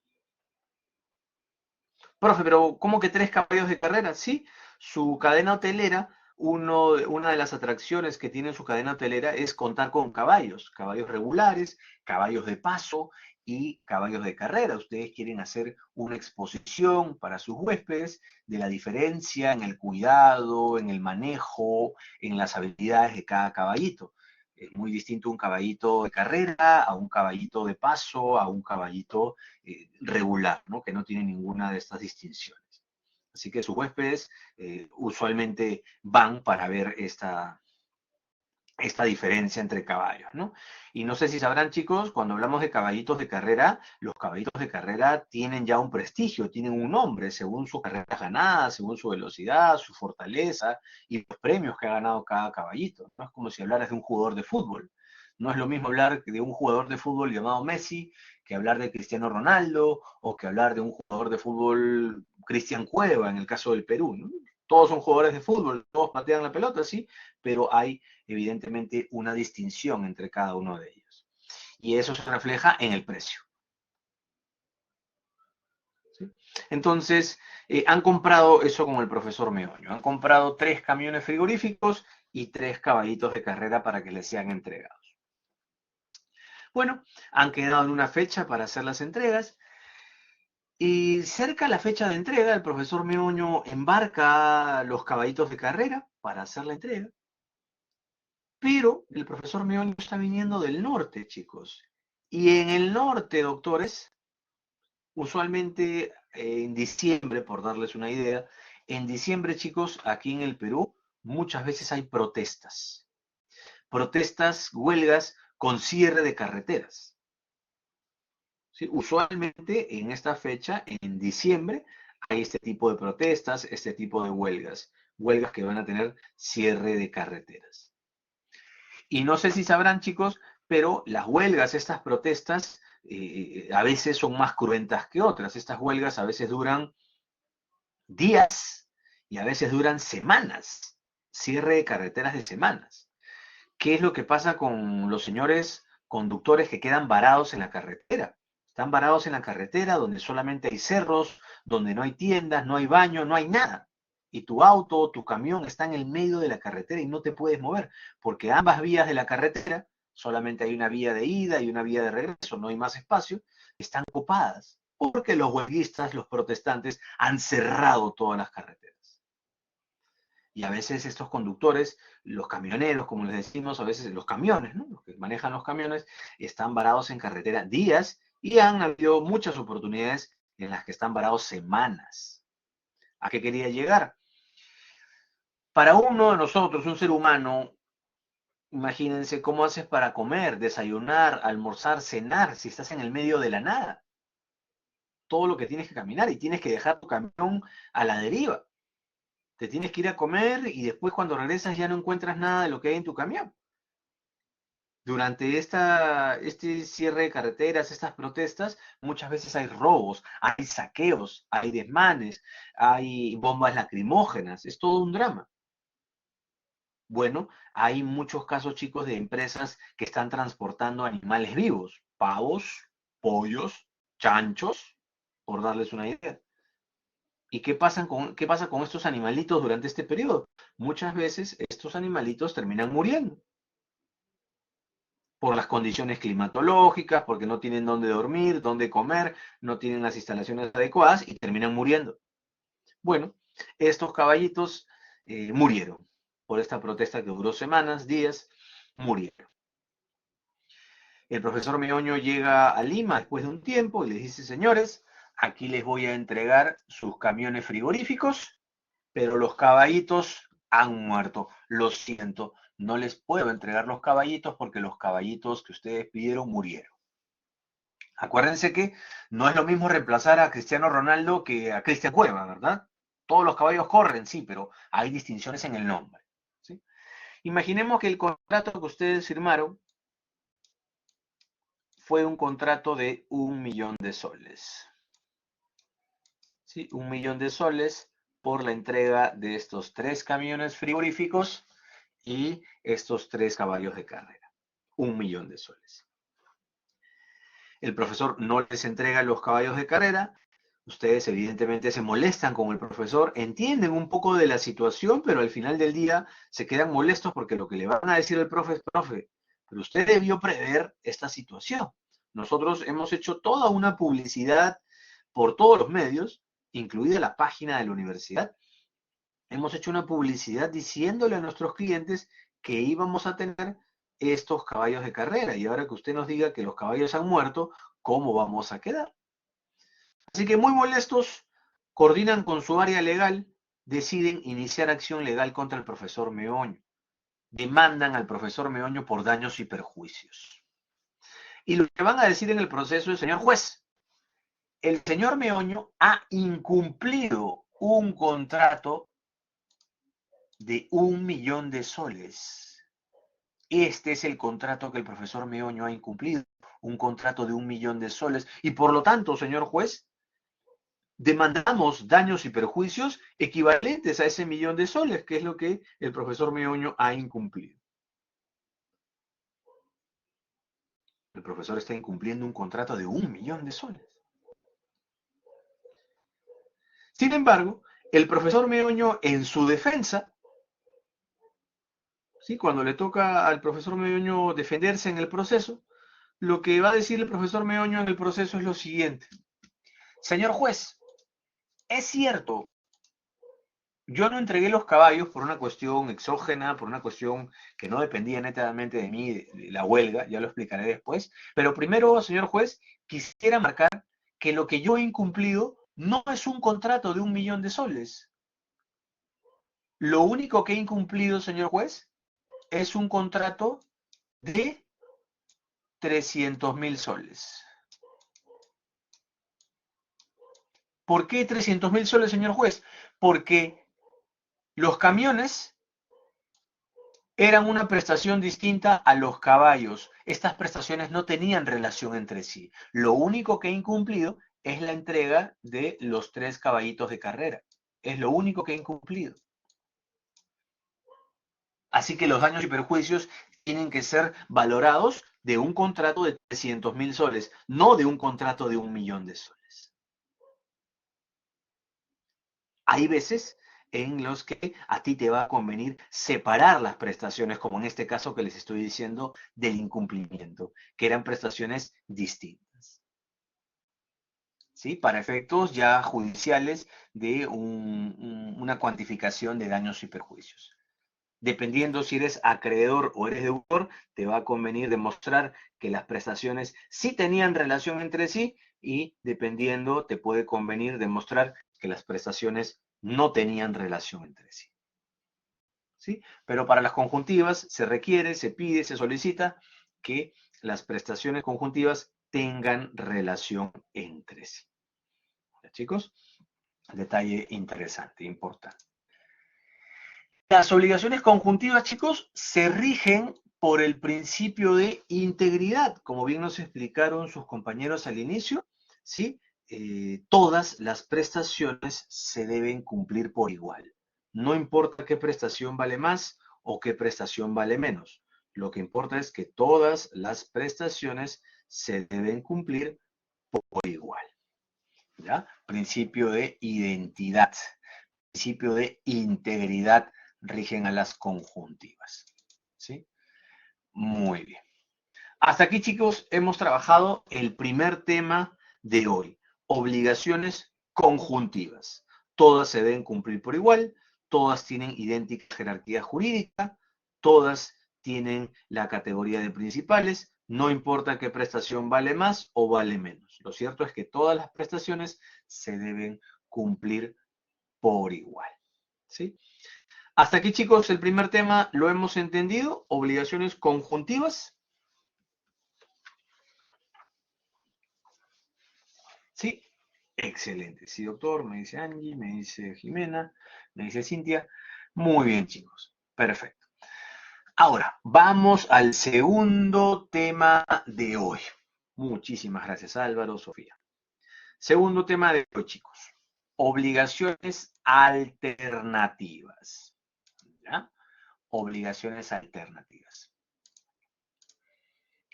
Profe, pero ¿cómo que 3 caballos de carrera? Sí, su cadena hotelera, una de las atracciones que tiene su cadena hotelera es contar con caballos, caballos regulares, caballos de paso y caballos de carrera. Ustedes quieren hacer una exposición para sus huéspedes de la diferencia en el cuidado, en el manejo, en las habilidades de cada caballito. Es muy distinto un caballito de carrera a un caballito de paso, a un caballito regular, ¿no? Que no tiene ninguna de estas distinciones. Así que sus huéspedes usualmente van para ver esta diferencia entre caballos, ¿no? Y no sé si sabrán, chicos, cuando hablamos de caballitos de carrera, los caballitos de carrera tienen ya un prestigio, tienen un nombre, según sus carreras ganadas, según su velocidad, su fortaleza y los premios que ha ganado cada caballito. No es como si hablaras de un jugador de fútbol. No es lo mismo hablar de un jugador de fútbol llamado Messi que hablar de Cristiano Ronaldo o que hablar de un jugador de fútbol Cristian Cueva en el caso del Perú, ¿no? Todos son jugadores de fútbol, todos patean la pelota, sí, pero hay evidentemente una distinción entre cada uno de ellos. Y eso se refleja en el precio. ¿Sí? Entonces, han comprado eso con el profesor Meoño. Han comprado 3 camiones frigoríficos y 3 caballitos de carrera para que les sean entregados. Bueno, han quedado en una fecha para hacer las entregas. Y cerca a la fecha de entrega, el profesor Meoño embarca los caballitos de carrera para hacer la entrega. Pero el profesor Meoño está viniendo del norte, chicos. Y en el norte, doctores, usualmente en diciembre, por darles una idea, en diciembre, chicos, aquí en el Perú, muchas veces hay protestas. Protestas, huelgas con cierre de carreteras. ¿Sí? Usualmente en esta fecha, en diciembre, hay este tipo de protestas, este tipo de huelgas. Huelgas que van a tener cierre de carreteras. Y no sé si sabrán, chicos, pero las huelgas, estas protestas, a veces son más cruentas que otras. Estas huelgas a veces duran días y a veces duran semanas. Cierre de carreteras de semanas. ¿Qué es lo que pasa con los señores conductores que quedan varados en la carretera? Están varados en la carretera donde solamente hay cerros, donde no hay tiendas, no hay baño, no hay nada. Y tu auto, tu camión está en el medio de la carretera y no te puedes mover, porque ambas vías de la carretera, solamente hay una vía de ida y una vía de regreso, no hay más espacio, están copadas, porque los huelguistas, los protestantes, han cerrado todas las carreteras. Y a veces estos conductores, los camioneros, como les decimos, a veces los camiones, ¿no? Los que manejan los camiones, están varados en carretera días y han habido muchas oportunidades en las que están varados semanas. ¿A qué quería llegar? Para uno de nosotros, un ser humano, imagínense cómo haces para comer, desayunar, almorzar, cenar, si estás en el medio de la nada. Todo lo que tienes que caminar y tienes que dejar tu camión a la deriva. Te tienes que ir a comer y después cuando regresas ya no encuentras nada de lo que hay en tu camión. Durante este cierre de carreteras, estas protestas, muchas veces hay robos, hay saqueos, hay desmanes, hay bombas lacrimógenas, es todo un drama. Bueno, hay muchos casos, chicos, de empresas que están transportando animales vivos, pavos, pollos, chanchos, por darles una idea. ¿Y qué pasa con estos animalitos durante este periodo? Muchas veces estos animalitos terminan muriendo por las condiciones climatológicas, porque no tienen dónde dormir, dónde comer, no tienen las instalaciones adecuadas y terminan muriendo. Bueno, estos caballitos murieron por esta protesta que duró semanas, días, murieron. El profesor Meoño llega a Lima después de un tiempo y les dice, señores, aquí les voy a entregar sus camiones frigoríficos, pero los caballitos han muerto. Lo siento, no les puedo entregar los caballitos porque los caballitos que ustedes pidieron murieron. Acuérdense que no es lo mismo reemplazar a Cristiano Ronaldo que a Cristian Cueva, ¿verdad? Todos los caballos corren, sí, pero hay distinciones en el nombre. ¿Sí? Imaginemos que el contrato que ustedes firmaron fue un contrato de 1.000.000 de soles. ¿Sí? 1.000.000 de soles por la entrega de estos 3 camiones frigoríficos y estos 3 caballos de carrera. 1.000.000 de soles. El profesor no les entrega los caballos de carrera. Ustedes evidentemente se molestan con el profesor, entienden un poco de la situación, pero al final del día se quedan molestos porque lo que le van a decir al profe es, profe, pero usted debió prever esta situación. Nosotros hemos hecho toda una publicidad por todos los medios, incluida la página de la universidad. Hemos hecho una publicidad diciéndole a nuestros clientes que íbamos a tener estos caballos de carrera. Y ahora que usted nos diga que los caballos han muerto, ¿cómo vamos a quedar? Así que muy molestos, coordinan con su área legal, deciden iniciar acción legal contra el profesor Meoño. Demandan al profesor Meoño por daños y perjuicios. Y lo que van a decir en el proceso es, señor juez, el señor Meoño ha incumplido un contrato de 1.000.000 de soles. Este es el contrato que el profesor Meoño ha incumplido, un contrato de 1.000.000 de soles. Y por lo tanto, señor juez, demandamos daños y perjuicios equivalentes a ese 1.000.000 de soles, que es lo que el profesor Meoño ha incumplido. El profesor está incumpliendo un contrato de 1.000.000 de soles. Sin embargo, el profesor Meoño, en su defensa, ¿sí? Cuando le toca al profesor Meoño defenderse en el proceso, lo que va a decir el profesor Meoño en el proceso es lo siguiente. Señor juez, es cierto, yo no entregué los caballos por una cuestión exógena, por una cuestión que no dependía netamente de mí, de la huelga, ya lo explicaré después. Pero primero, señor juez, quisiera marcar que lo que yo he incumplido no es un contrato de 1.000.000 de soles. Lo único que he incumplido, señor juez, es un contrato de 300.000 soles. ¿Por qué 300.000 soles, señor juez? Porque los camiones eran una prestación distinta a los caballos. Estas prestaciones no tenían relación entre sí. Lo único que he incumplido es la entrega de los 3 caballitos de carrera. Es lo único que he incumplido. Así que los daños y perjuicios tienen que ser valorados de un contrato de 300.000 soles, no de un contrato de 1.000.000 de soles. Hay veces en los que a ti te va a convenir separar las prestaciones, como en este caso que les estoy diciendo del incumplimiento, que eran prestaciones distintas. ¿Sí? Para efectos ya judiciales de una cuantificación de daños y perjuicios. Dependiendo si eres acreedor o eres deudor, te va a convenir demostrar que las prestaciones sí tenían relación entre sí y dependiendo te puede convenir demostrar que las prestaciones no tenían relación entre sí. ¿Sí? Pero para las conjuntivas se requiere, se pide, se solicita que las prestaciones conjuntivas tengan relación entre sí. ¿Ya, chicos? Detalle interesante, importante. Las obligaciones conjuntivas, chicos, se rigen por el principio de integridad, como bien nos explicaron sus compañeros al inicio, ¿sí? Todas las prestaciones se deben cumplir por igual. No importa qué prestación vale más o qué prestación vale menos. Lo que importa es que todas las prestaciones se deben cumplir por igual. ¿Ya? Principio de identidad, principio de integridad rigen a las conjuntivas. ¿Sí? Muy bien. Hasta aquí, chicos, hemos trabajado el primer tema de hoy. Obligaciones conjuntivas. Todas se deben cumplir por igual, todas tienen idéntica jerarquía jurídica, todas tienen la categoría de principales, no importa qué prestación vale más o vale menos. Lo cierto es que todas las prestaciones se deben cumplir por igual. ¿Sí? Hasta aquí, chicos, el primer tema lo hemos entendido. Obligaciones conjuntivas. Sí, excelente. Sí, doctor, me dice Angie, me dice Jimena, me dice Cintia. Muy bien, chicos. Perfecto. Ahora, vamos al segundo tema de hoy. Muchísimas gracias, Álvaro, Sofía. Segundo tema de hoy, chicos. Obligaciones alternativas. ¿Ya? obligaciones alternativas.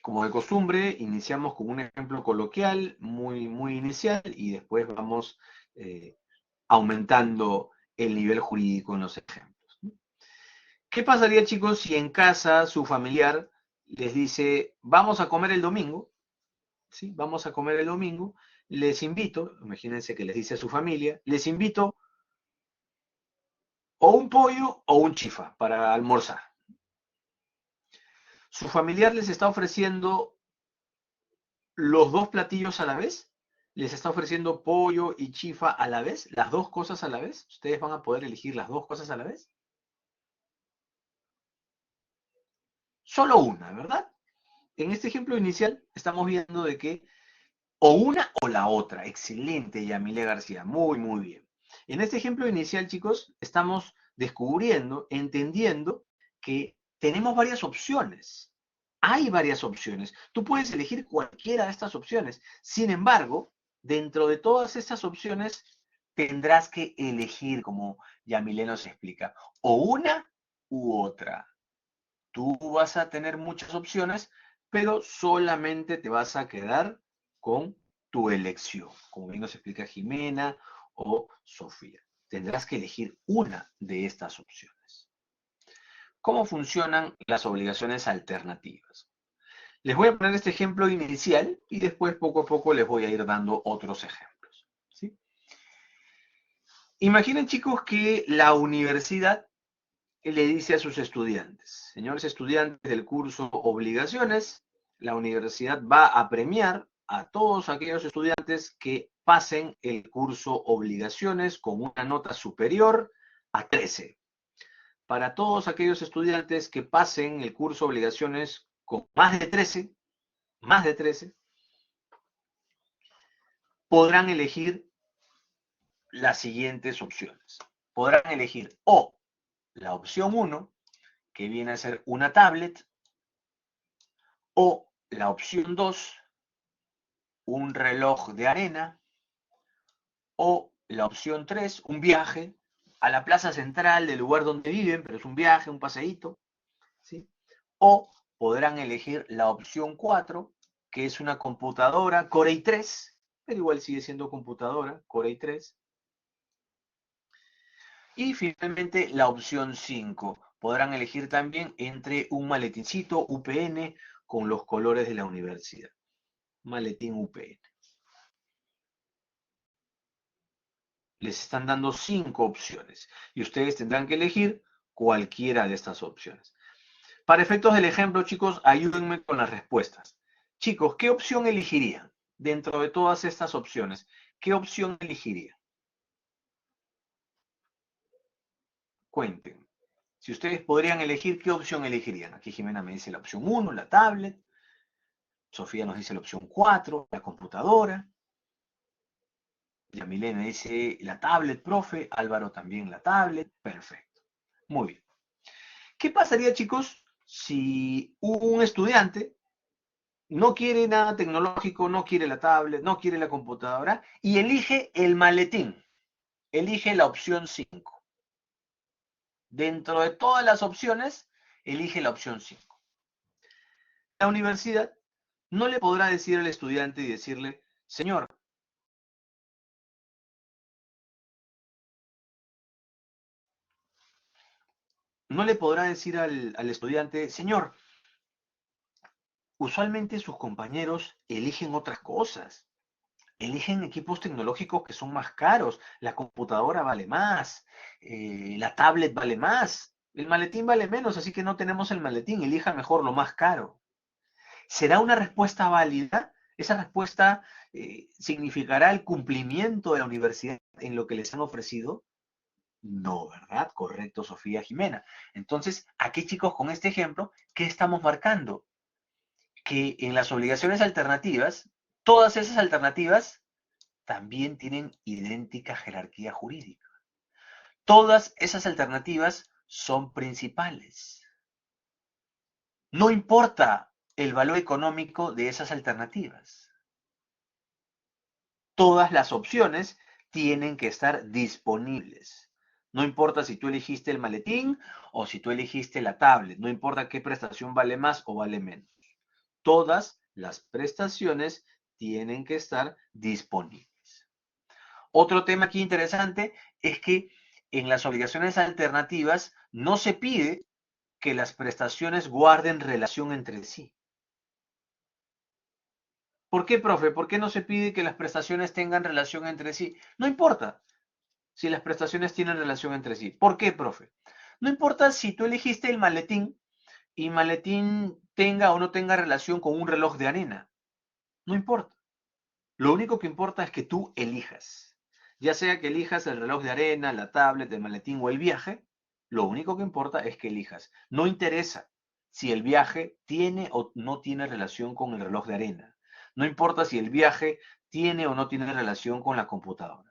Como de costumbre, iniciamos con un ejemplo coloquial muy inicial y después vamos aumentando el nivel jurídico en los ejemplos. ¿Qué pasaría, chicos, si en casa su familiar les dice, vamos a comer el domingo? ¿Sí? Vamos a comer el domingo. Les invito, imagínense que les dice a su familia, les invito o un pollo o un chifa para almorzar. Su familiar les está ofreciendo los dos platillos a la vez, les está ofreciendo pollo y chifa a la vez, las dos cosas a la vez. Ustedes van a poder elegir las dos cosas a la vez. Solo una, ¿verdad? En este ejemplo inicial estamos viendo de que o una o la otra. Excelente, Yamile García. Muy bien. En este ejemplo inicial, chicos, estamos descubriendo, entendiendo que tenemos varias opciones. Hay varias opciones. Tú puedes elegir cualquiera de estas opciones. Sin embargo, dentro de todas estas opciones, tendrás que elegir, como Yamile nos explica, o una u otra. Tú vas a tener muchas opciones, pero solamente te vas a quedar con tu elección, como bien nos explica Jimena o Sofía. Tendrás que elegir una de estas opciones. ¿Cómo funcionan las obligaciones alternativas? Les voy a poner este ejemplo inicial y después poco a poco les voy a ir dando otros ejemplos. ¿Sí? Imaginen, chicos, que la universidad le dice a sus estudiantes, señores estudiantes del curso Obligaciones, la universidad va a premiar a todos aquellos estudiantes que pasen el curso Obligaciones con una nota superior a 13. Para todos aquellos estudiantes que pasen el curso Obligaciones con más de 13, podrán elegir las siguientes opciones. Podrán elegir o la opción 1, que viene a ser una tablet, o la opción 2, un reloj de arena, o la opción 3, un viaje a la plaza central del lugar donde viven, pero es un viaje, un paseíto, ¿sí? O podrán elegir la opción 4, que es una computadora Core i3, pero igual sigue siendo computadora Core i3. Y finalmente la opción 5, podrán elegir también entre un maletincito UPN con los colores de la universidad. Maletín UPN. Les están dando 5 opciones y ustedes tendrán que elegir cualquiera de estas opciones. Para efectos del ejemplo, chicos, ayúdenme con las respuestas. Chicos, ¿qué opción elegirían dentro de todas estas opciones? ¿Qué opción elegirían? Cuenten. Si ustedes podrían elegir, ¿qué opción elegirían? Aquí Jimena me dice la opción 1, la tablet. Sofía nos dice la opción 4, la computadora. Yamile me dice la tablet, profe. Álvaro también la tablet. Perfecto. Muy bien. ¿Qué pasaría, chicos, si un estudiante no quiere nada tecnológico, no quiere la tablet, no quiere la computadora y elige el maletín? Elige la opción 5. Dentro de todas las opciones, elige la opción 5. La universidad no le podrá decir al estudiante y decirle, señor, no le podrá decir al estudiante, señor, usualmente sus compañeros eligen otras cosas. Eligen equipos tecnológicos que son más caros. La computadora vale más, la tablet vale más, el maletín vale menos, así que no tenemos el maletín. Elija mejor lo más caro. ¿Será una respuesta válida? ¿Esa respuesta significará el cumplimiento de la universidad en lo que les han ofrecido? No, ¿verdad? Correcto, Sofía Jimena. Entonces, aquí, chicos, con este ejemplo, ¿qué estamos marcando? Que en las obligaciones alternativas, todas esas alternativas también tienen idéntica jerarquía jurídica. Todas esas alternativas son principales. No importa el valor económico de esas alternativas. Todas las opciones tienen que estar disponibles. No importa si tú elegiste el maletín o si tú elegiste la tablet, no importa qué prestación vale más o vale menos. Todas las prestaciones tienen que estar disponibles. Otro tema aquí interesante es que en las obligaciones alternativas no se pide que las prestaciones guarden relación entre sí. ¿Por qué, profe? ¿Por qué no se pide que las prestaciones tengan relación entre sí? No importa si las prestaciones tienen relación entre sí. ¿Por qué, profe? No importa si tú elegiste el maletín y maletín tenga o no tenga relación con un reloj de arena. No importa. Lo único que importa es que tú elijas. Ya sea que elijas el reloj de arena, la tablet, el maletín o el viaje, lo único que importa es que elijas. No interesa si el viaje tiene o no tiene relación con el reloj de arena. No importa si el viaje tiene o no tiene relación con la computadora.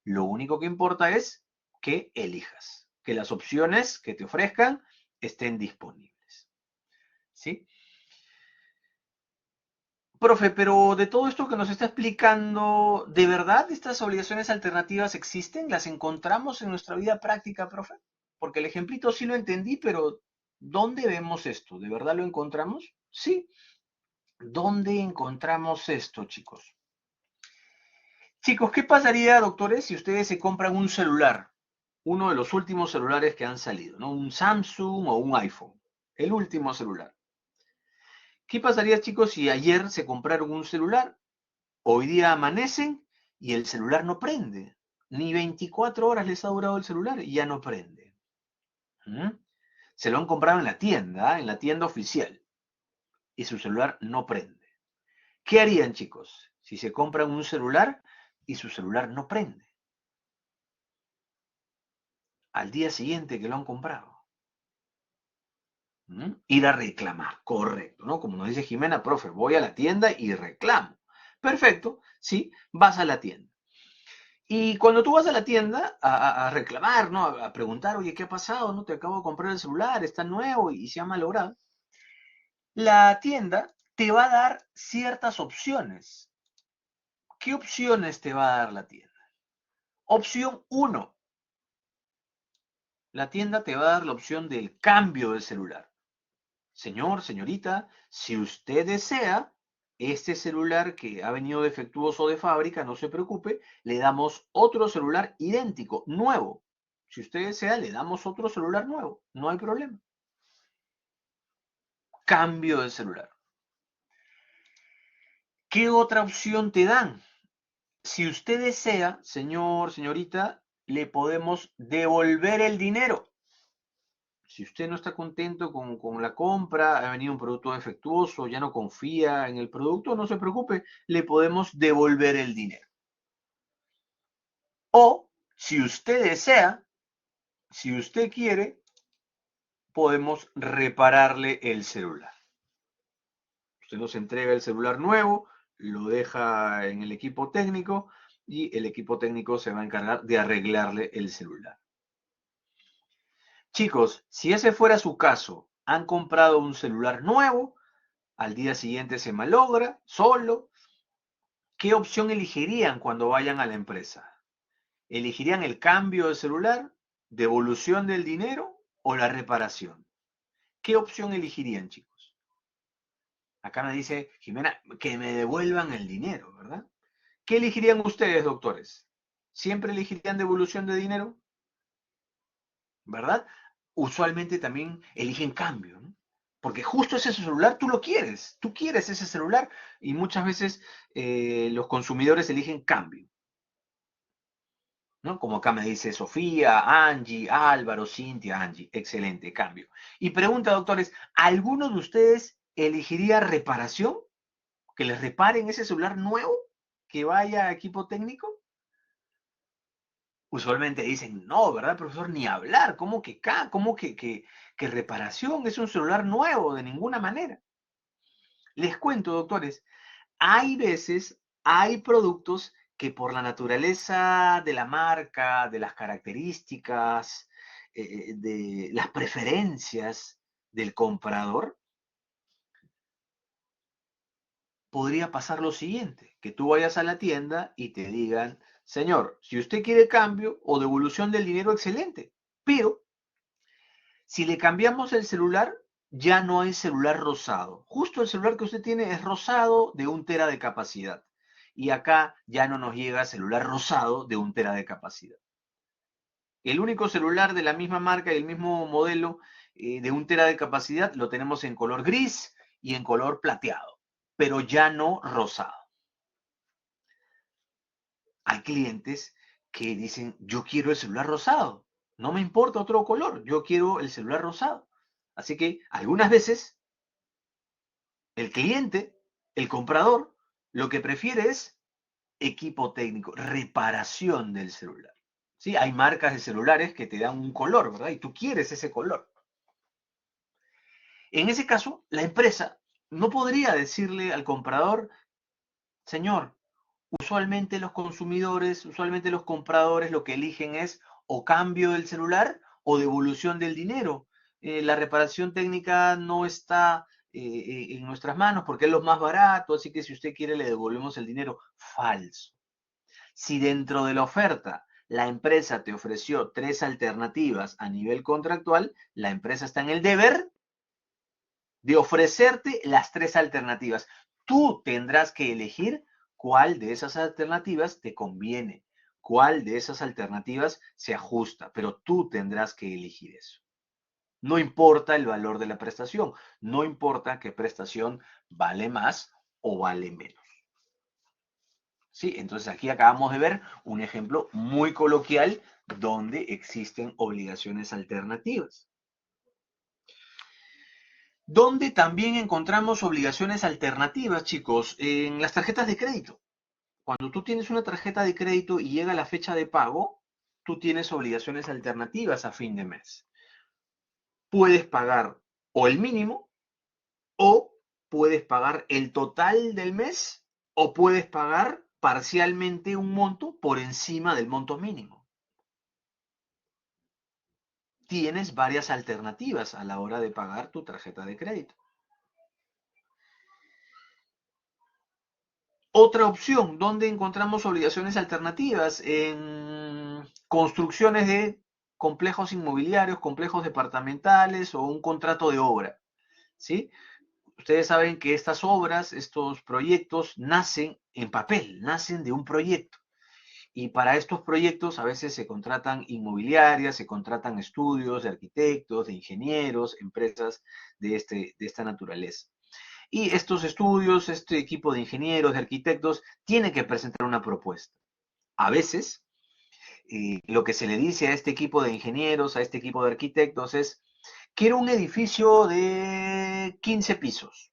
Lo único que importa es que elijas, que las opciones que te ofrezcan estén disponibles. ¿Sí? Profe, pero de todo esto que nos está explicando, ¿de verdad estas obligaciones alternativas existen? ¿Las encontramos en nuestra vida práctica, profe? Porque el ejemplito sí lo entendí, pero ¿dónde vemos esto? ¿De verdad lo encontramos? Sí. ¿Dónde encontramos esto, chicos? Chicos, ¿qué pasaría, doctores, si ustedes se compran un celular? Uno de los últimos celulares que han salido, ¿no? Un Samsung o un iPhone. El último celular. ¿Qué pasaría, chicos, si ayer se compraron un celular? Hoy día amanecen y el celular no prende. Ni 24 horas les ha durado el celular y ya no prende. ¿Mm? Se lo han comprado en la tienda oficial, y su celular no prende. ¿Qué harían, chicos, si se compran un celular y su celular no prende? Al día siguiente que lo han comprado. Ir a reclamar, correcto, ¿no? Como nos dice Jimena, profe, voy a la tienda y reclamo. Perfecto, sí, vas a la tienda. Y cuando tú vas a la tienda a reclamar, ¿no? A preguntar, oye, ¿qué ha pasado? No te acabo de comprar el celular, está nuevo y se ha malogrado. La tienda te va a dar ciertas opciones. ¿Qué opciones te va a dar la tienda? Opción uno, la tienda te va a dar la opción del cambio de celular. Señor, señorita, si usted desea este celular que ha venido defectuoso de fábrica, no se preocupe, le damos otro celular idéntico, nuevo. Si usted desea, le damos otro celular nuevo, no hay problema. Cambio de celular. ¿Qué otra opción te dan? Si usted desea, señor, señorita, le podemos devolver el dinero. Si usted no está contento con la compra, ha venido un producto defectuoso, ya no confía en el producto, no se preocupe, le podemos devolver el dinero. O, si usted desea, si usted quiere, podemos repararle el celular. Usted nos entrega el celular nuevo, lo deja en el equipo técnico y el equipo técnico se va a encargar de arreglarle el celular. Chicos, si ese fuera su caso, han comprado un celular nuevo, al día siguiente se malogra, solo, ¿qué opción elegirían cuando vayan a la empresa? ¿Elegirían el cambio de celular, devolución del dinero o la reparación? ¿Qué opción elegirían, chicos? Acá me dice Jimena que me devuelvan el dinero, ¿verdad? ¿Qué elegirían ustedes, doctores? ¿Siempre elegirían devolución de dinero? ¿Verdad? Usualmente también eligen cambio, ¿no? Porque justo ese celular tú quieres ese celular y muchas veces los consumidores eligen cambio, ¿no? Como acá me dice Sofía, Angie, Álvaro, Cintia, Angie, excelente cambio. Y pregunta, doctores, ¿alguno de ustedes elegiría reparación? ¿Que les reparen ese celular nuevo? ¿Que vaya a equipo técnico? Usualmente dicen, no, ¿verdad, profesor? Ni hablar, ¿cómo que acá? ¿Cómo que reparación? Es un celular nuevo, de ninguna manera. Les cuento, doctores, hay veces, hay productos que por la naturaleza de la marca, de las características, de las preferencias del comprador, podría pasar lo siguiente, que tú vayas a la tienda y te digan, Señor, si usted quiere cambio o devolución del dinero, excelente. Pero si le cambiamos el celular, ya no hay celular rosado. Justo el celular que usted tiene es rosado de 1 tera de capacidad. Y acá ya no nos llega celular rosado de 1 tera de capacidad. El único celular de la misma marca y el mismo modelo de 1 tera de capacidad lo tenemos en color gris y en color plateado, pero ya no rosado. Hay clientes que dicen, yo quiero el celular rosado, no me importa otro color, yo quiero el celular rosado. Así que algunas veces el cliente, el comprador, lo que prefiere es equipo técnico, reparación del celular. ¿Sí? Hay marcas de celulares que te dan un color, ¿verdad? Y tú quieres ese color. En ese caso, la empresa no podría decirle al comprador, señor, usualmente los consumidores, usualmente los compradores lo que eligen es o cambio del celular o devolución del dinero. La reparación técnica no está en nuestras manos porque es lo más barato, así que si usted quiere le devolvemos el dinero. Falso. Si dentro de la oferta la empresa te ofreció 3 alternativas a nivel contractual, la empresa está en el deber de ofrecerte las 3 alternativas. Tú tendrás que elegir cuál de esas alternativas te conviene, cuál de esas alternativas se ajusta, pero tú tendrás que elegir eso. No importa el valor de la prestación, no importa qué prestación vale más o vale menos. ¿Sí? Entonces aquí acabamos de ver un ejemplo muy coloquial donde existen obligaciones alternativas. Donde también encontramos obligaciones alternativas, chicos, en las tarjetas de crédito. Cuando tú tienes una tarjeta de crédito y llega la fecha de pago, tú tienes obligaciones alternativas a fin de mes. Puedes pagar o el mínimo, o puedes pagar el total del mes, o puedes pagar parcialmente un monto por encima del monto mínimo. Tienes varias alternativas a la hora de pagar tu tarjeta de crédito. Otra opción, ¿dónde encontramos obligaciones alternativas? En construcciones de complejos inmobiliarios, complejos departamentales o un contrato de obra, ¿sí? Ustedes saben que estas obras, estos proyectos, nacen en papel, nacen de un proyecto. Y para estos proyectos a veces se contratan inmobiliarias, se contratan estudios de arquitectos, de ingenieros, empresas de esta naturaleza. Y estos estudios, este equipo de ingenieros, de arquitectos, tiene que presentar una propuesta. A veces, lo que se le dice a este equipo de ingenieros, a este equipo de arquitectos es, quiero un edificio de 15 pisos.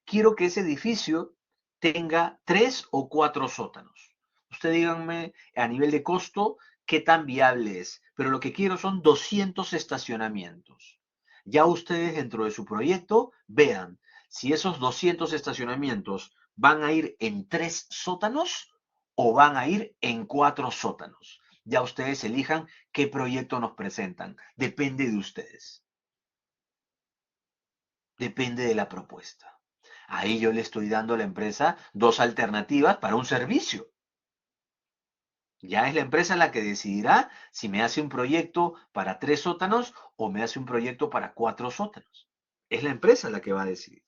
Quiero que ese edificio tenga 3 o 4 sótanos. Usted díganme a nivel de costo qué tan viable es, pero lo que quiero son 200 estacionamientos. Ya ustedes dentro de su proyecto vean si esos 200 estacionamientos van a ir en 3 sótanos o van a ir en 4 sótanos. Ya ustedes elijan qué proyecto nos presentan. Depende de ustedes. Depende de la propuesta. Ahí yo le estoy dando a la empresa 2 alternativas para un servicio. Ya es la empresa la que decidirá si me hace un proyecto para 3 sótanos o me hace un proyecto para 4 sótanos. Es la empresa la que va a decidir.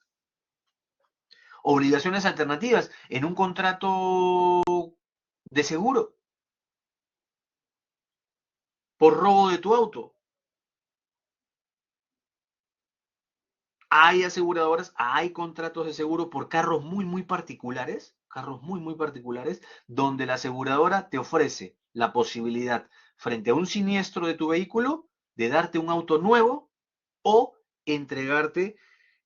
Obligaciones alternativas en un contrato de seguro por robo de tu auto. Hay aseguradoras, hay contratos de seguro por carros muy particulares, donde la aseguradora te ofrece la posibilidad, frente a un siniestro de tu vehículo, de darte un auto nuevo o entregarte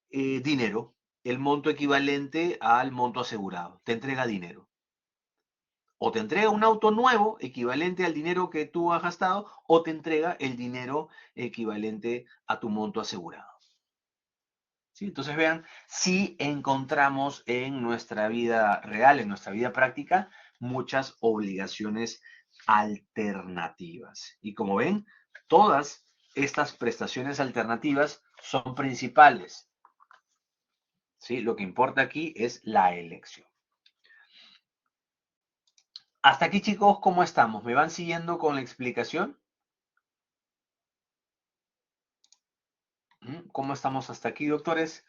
dinero, el monto equivalente al monto asegurado. Te entrega dinero. O te entrega un auto nuevo equivalente al dinero que tú has gastado, o te entrega el dinero equivalente a tu monto asegurado. ¿Sí? Entonces vean, si encontramos en nuestra vida real, en nuestra vida práctica, muchas obligaciones alternativas. Y como ven, todas estas prestaciones alternativas son principales. ¿Sí? Lo que importa aquí es la elección. Hasta aquí, chicos, ¿cómo estamos? ¿Me van siguiendo con la explicación? ¿Cómo estamos hasta aquí, doctores?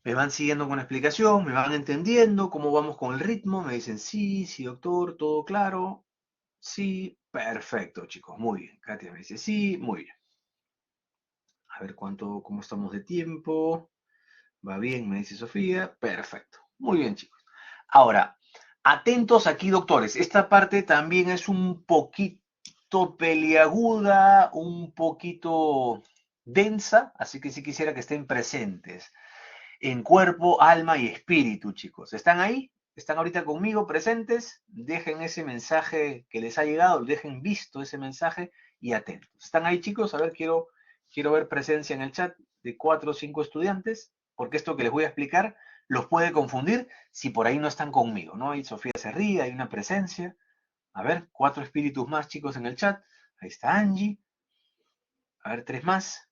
¿Me van siguiendo con la explicación? ¿Me van entendiendo? ¿Cómo vamos con el ritmo? Me dicen, sí, sí, doctor, todo claro. Sí, perfecto, chicos, muy bien. Katia me dice, sí, muy bien. A ver cómo estamos de tiempo. Va bien, me dice Sofía. Perfecto. Muy bien, chicos. Ahora, atentos aquí, doctores. Esta parte también es un poquito peliaguda, un poquito densa, así que sí quisiera que estén presentes en cuerpo, alma y espíritu, chicos. ¿Están ahí? ¿Están ahorita conmigo presentes? Dejen ese mensaje que les ha llegado, dejen visto ese mensaje y atentos. ¿Están ahí, chicos? A ver, quiero ver presencia en el chat de 4 o 5 estudiantes, porque esto que les voy a explicar los puede confundir si por ahí no están conmigo, ¿no? Ahí Sofía se ríe, hay una presencia. A ver, 4 espíritus más, chicos, en el chat. Ahí está Angie. A ver, 3 más.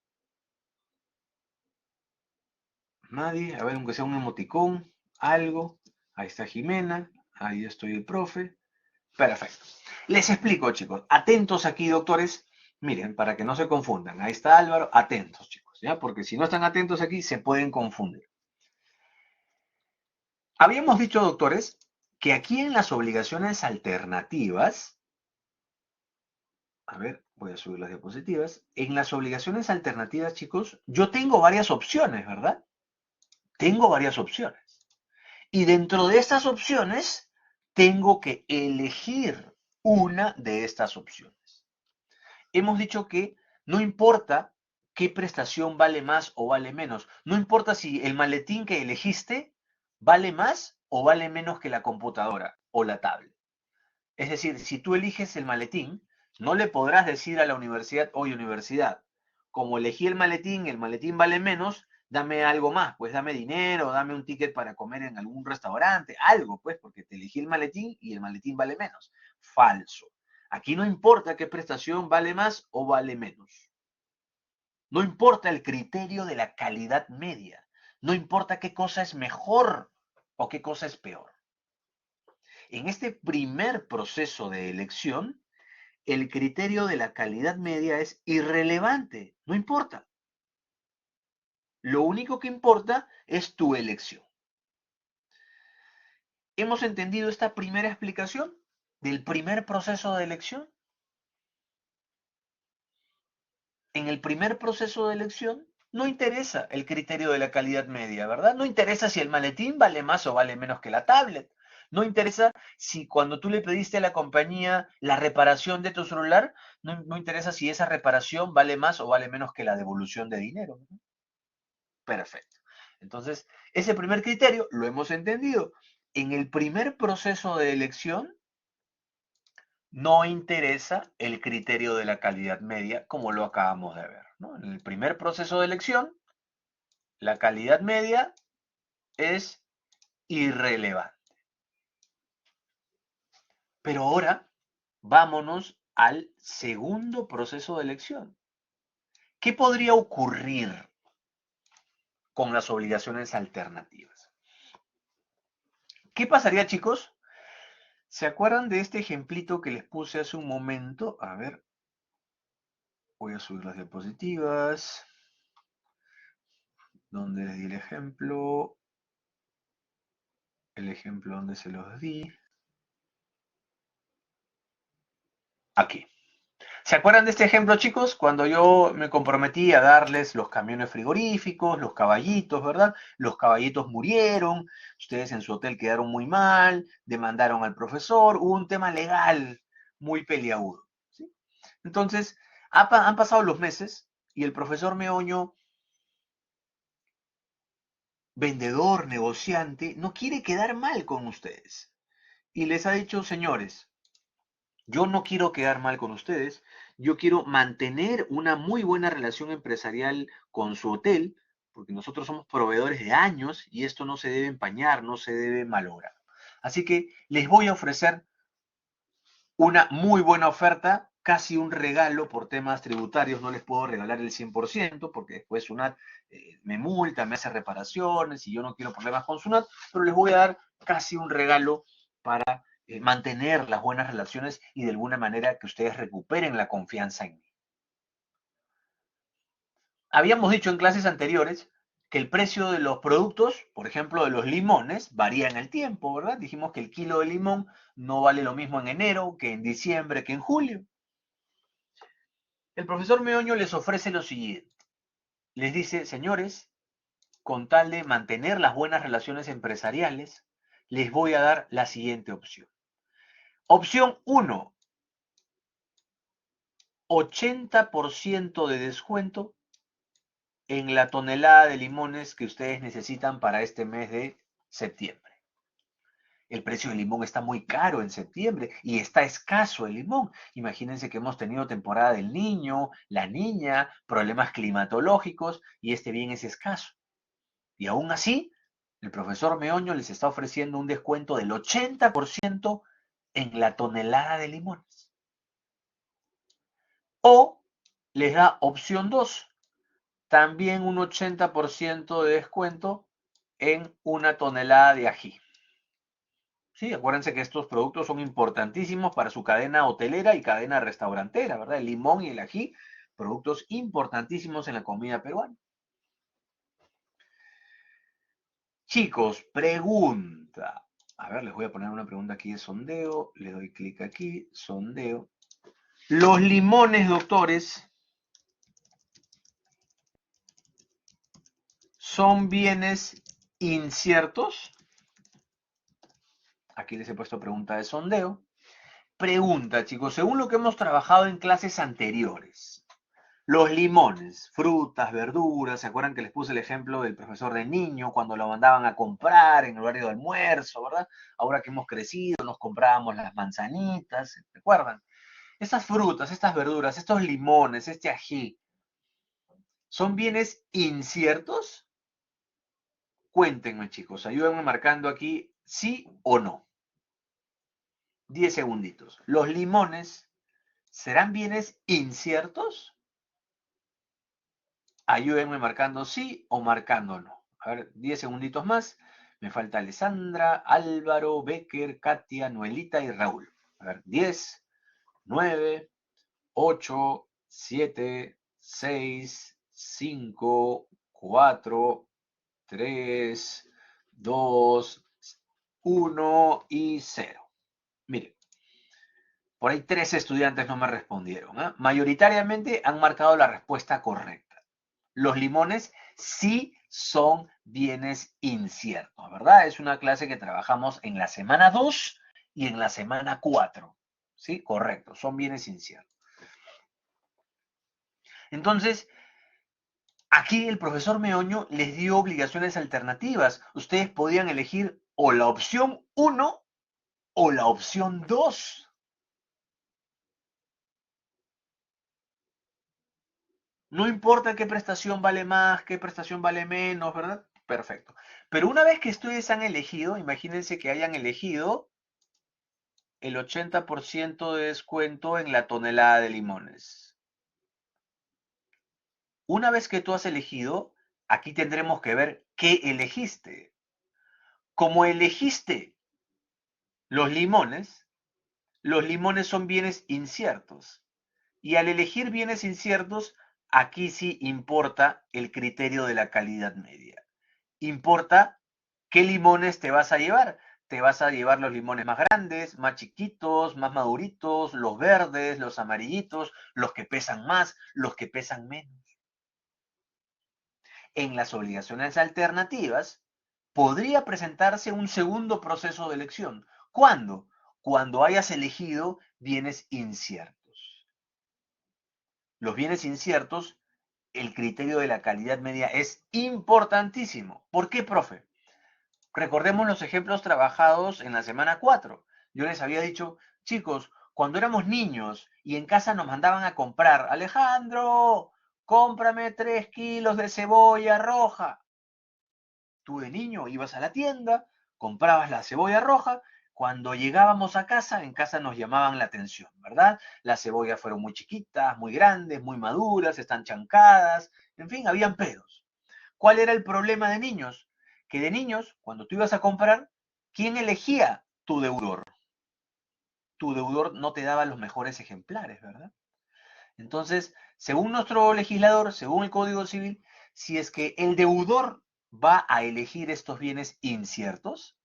Nadie. A ver, aunque sea un emoticón, algo. Ahí está Jimena. Ahí estoy el profe. Perfecto. Les explico, chicos. Atentos aquí, doctores. Miren, para que no se confundan. Ahí está Álvaro. Atentos, chicos. ¿Ya? Porque si no están atentos aquí, se pueden confundir. Habíamos dicho, doctores, que aquí en las obligaciones alternativas, a ver, voy a subir las diapositivas. En las obligaciones alternativas, chicos, yo tengo varias opciones, ¿verdad? Tengo varias opciones. Y dentro de estas opciones, tengo que elegir una de estas opciones. Hemos dicho que no importa qué prestación vale más o vale menos. No importa si el maletín que elegiste vale más o vale menos que la computadora o la tablet. Es decir, si tú eliges el maletín, no le podrás decir a la universidad, oye, universidad, como elegí el maletín vale menos, dame algo más, pues dame dinero, dame un ticket para comer en algún restaurante, algo, pues, porque te elegí el maletín y el maletín vale menos. Falso. Aquí no importa qué prestación vale más o vale menos. No importa el criterio de la calidad media. No importa qué cosa es mejor o qué cosa es peor. En este primer proceso de elección, el criterio de la calidad media es irrelevante, no importa. Lo único que importa es tu elección. ¿Hemos entendido esta primera explicación del primer proceso de elección? En el primer proceso de elección no interesa el criterio de la calidad media, ¿verdad? No interesa si el maletín vale más o vale menos que la tablet. No interesa si cuando tú le pediste a la compañía la reparación de tu celular, no interesa si esa reparación vale más o vale menos que la devolución de dinero. Perfecto. Entonces, ese primer criterio lo hemos entendido. En el primer proceso de elección no interesa el criterio de la calidad media como lo acabamos de ver, ¿no? En el primer proceso de elección, la calidad media es irrelevante. Pero ahora vámonos al segundo proceso de elección. ¿Qué podría ocurrir con las obligaciones alternativas? ¿Qué pasaría, chicos? ¿Se acuerdan de este ejemplito que les puse hace un momento? A ver, voy a subir las diapositivas. ¿Dónde les di el ejemplo? El ejemplo donde se los di. Aquí. ¿Se acuerdan de este ejemplo, chicos? Cuando yo me comprometí a darles los camiones frigoríficos, los caballitos, ¿verdad? Los caballitos murieron, ustedes en su hotel quedaron muy mal, demandaron al profesor, hubo un tema legal muy peliagudo, ¿sí? Entonces, han pasado los meses y el profesor Meoño, vendedor, negociante, no quiere quedar mal con ustedes. Y les ha dicho, señores, yo no quiero quedar mal con ustedes, yo quiero mantener una muy buena relación empresarial con su hotel, porque nosotros somos proveedores de años y esto no se debe empañar, no se debe malograr. Así que les voy a ofrecer una muy buena oferta, casi un regalo por temas tributarios, no les puedo regalar el 100% porque después SUNAT me multa, me hace reparaciones y yo no quiero problemas con SUNAT, pero les voy a dar casi un regalo para mantener las buenas relaciones y de alguna manera que ustedes recuperen la confianza en mí. Habíamos dicho en clases anteriores que el precio de los productos, por ejemplo, de los limones, varía en el tiempo, ¿verdad? Dijimos que el kilo de limón no vale lo mismo en enero que en diciembre que en julio. El profesor Meoño les ofrece lo siguiente. Les dice, señores, con tal de mantener las buenas relaciones empresariales, les voy a dar la siguiente opción. Opción 1, 80% de descuento en la tonelada de limones que ustedes necesitan para este mes de septiembre. El precio del limón está muy caro en septiembre y está escaso el limón. Imagínense que hemos tenido temporada del niño, la niña, problemas climatológicos y este bien es escaso. Y aún así, el profesor Meoño les está ofreciendo un descuento del 80% en la tonelada de limones. O les da opción 2, también un 80% de descuento en una tonelada de ají. Sí, acuérdense que estos productos son importantísimos para su cadena hotelera y cadena restaurantera, ¿verdad? El limón y el ají, productos importantísimos en la comida peruana. Chicos, pregunta. A ver, les voy a poner una pregunta aquí de sondeo. Le doy clic aquí, sondeo. Los limones, doctores, ¿son bienes inciertos? Aquí les he puesto pregunta de sondeo. Pregunta, chicos, según lo que hemos trabajado en clases anteriores, los limones, frutas, verduras, ¿se acuerdan que les puse el ejemplo del profesor de niño cuando lo mandaban a comprar en el horario de almuerzo, ¿verdad? Ahora que hemos crecido, nos comprábamos las manzanitas, ¿se acuerdan? Estas frutas, estas verduras, estos limones, este ají, ¿son bienes inciertos? Cuéntenme, chicos, ayúdenme marcando aquí sí o no. 10 segunditos. ¿Los limones serán bienes inciertos? Ayúdenme marcando sí o marcando no. A ver, 10 segunditos más. Me falta Alessandra, Álvaro, Becker, Katia, Noelita y Raúl. A ver, 10, 9, 8, 7, 6, 5, 4, 3, 2, 1 y 0. Miren, por ahí 3 estudiantes no me respondieron. Mayoritariamente han marcado la respuesta correcta. Los limones sí son bienes inciertos, ¿verdad? Es una clase que trabajamos en la semana 2 y en la semana 4. ¿Sí? Correcto, son bienes inciertos. Entonces, aquí el profesor Meoño les dio obligaciones alternativas. Ustedes podían elegir o la opción 1 o la opción 2. No importa qué prestación vale más, qué prestación vale menos, ¿verdad? Perfecto. Pero una vez que ustedes han elegido, imagínense que hayan elegido el 80% de descuento en la tonelada de limones. Una vez que tú has elegido, aquí tendremos que ver qué elegiste. Como elegiste los limones son bienes inciertos. Y al elegir bienes inciertos, aquí sí importa el criterio de la calidad media. Importa qué limones te vas a llevar. Te vas a llevar los limones más grandes, más chiquitos, más maduritos, los verdes, los amarillitos, los que pesan más, los que pesan menos. En las obligaciones alternativas, podría presentarse un segundo proceso de elección. ¿Cuándo? Cuando hayas elegido bienes inciertos. Los bienes inciertos, el criterio de la calidad media es importantísimo. ¿Por qué, profe? Recordemos los ejemplos trabajados en la semana 4. Yo les había dicho, chicos, cuando éramos niños y en casa nos mandaban a comprar, Alejandro, cómprame 3 kilos de cebolla roja. Tú de niño ibas a la tienda, comprabas la cebolla roja, cuando llegábamos a casa, en casa nos llamaban la atención, ¿verdad? Las cebollas fueron muy chiquitas, muy grandes, muy maduras, están chancadas, en fin, habían pedos. ¿Cuál era el problema de niños? Que de niños, cuando tú ibas a comprar, ¿quién elegía tu deudor? tu deudor no te daba los mejores ejemplares, ¿verdad? Entonces, según nuestro legislador, según el Código Civil, si es que el deudor va a elegir estos bienes inciertos,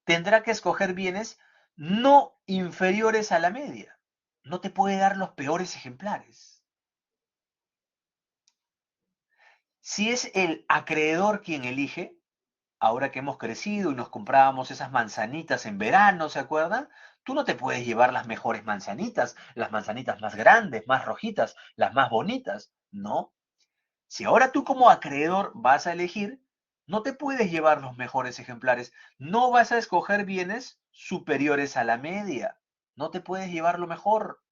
tendrá que escoger bienes no inferiores a la media. No te puede dar los peores ejemplares. Si es el acreedor quien elige, ahora que hemos crecido y nos comprábamos esas manzanitas en verano, ¿se acuerdan? Tú no te puedes llevar las mejores manzanitas, las manzanitas más grandes, más rojitas, las más bonitas. No. Si ahora tú como acreedor vas a elegir, no te puedes llevar los mejores ejemplares. No vas a escoger bienes superiores a la media. No te puedes llevar lo mejor.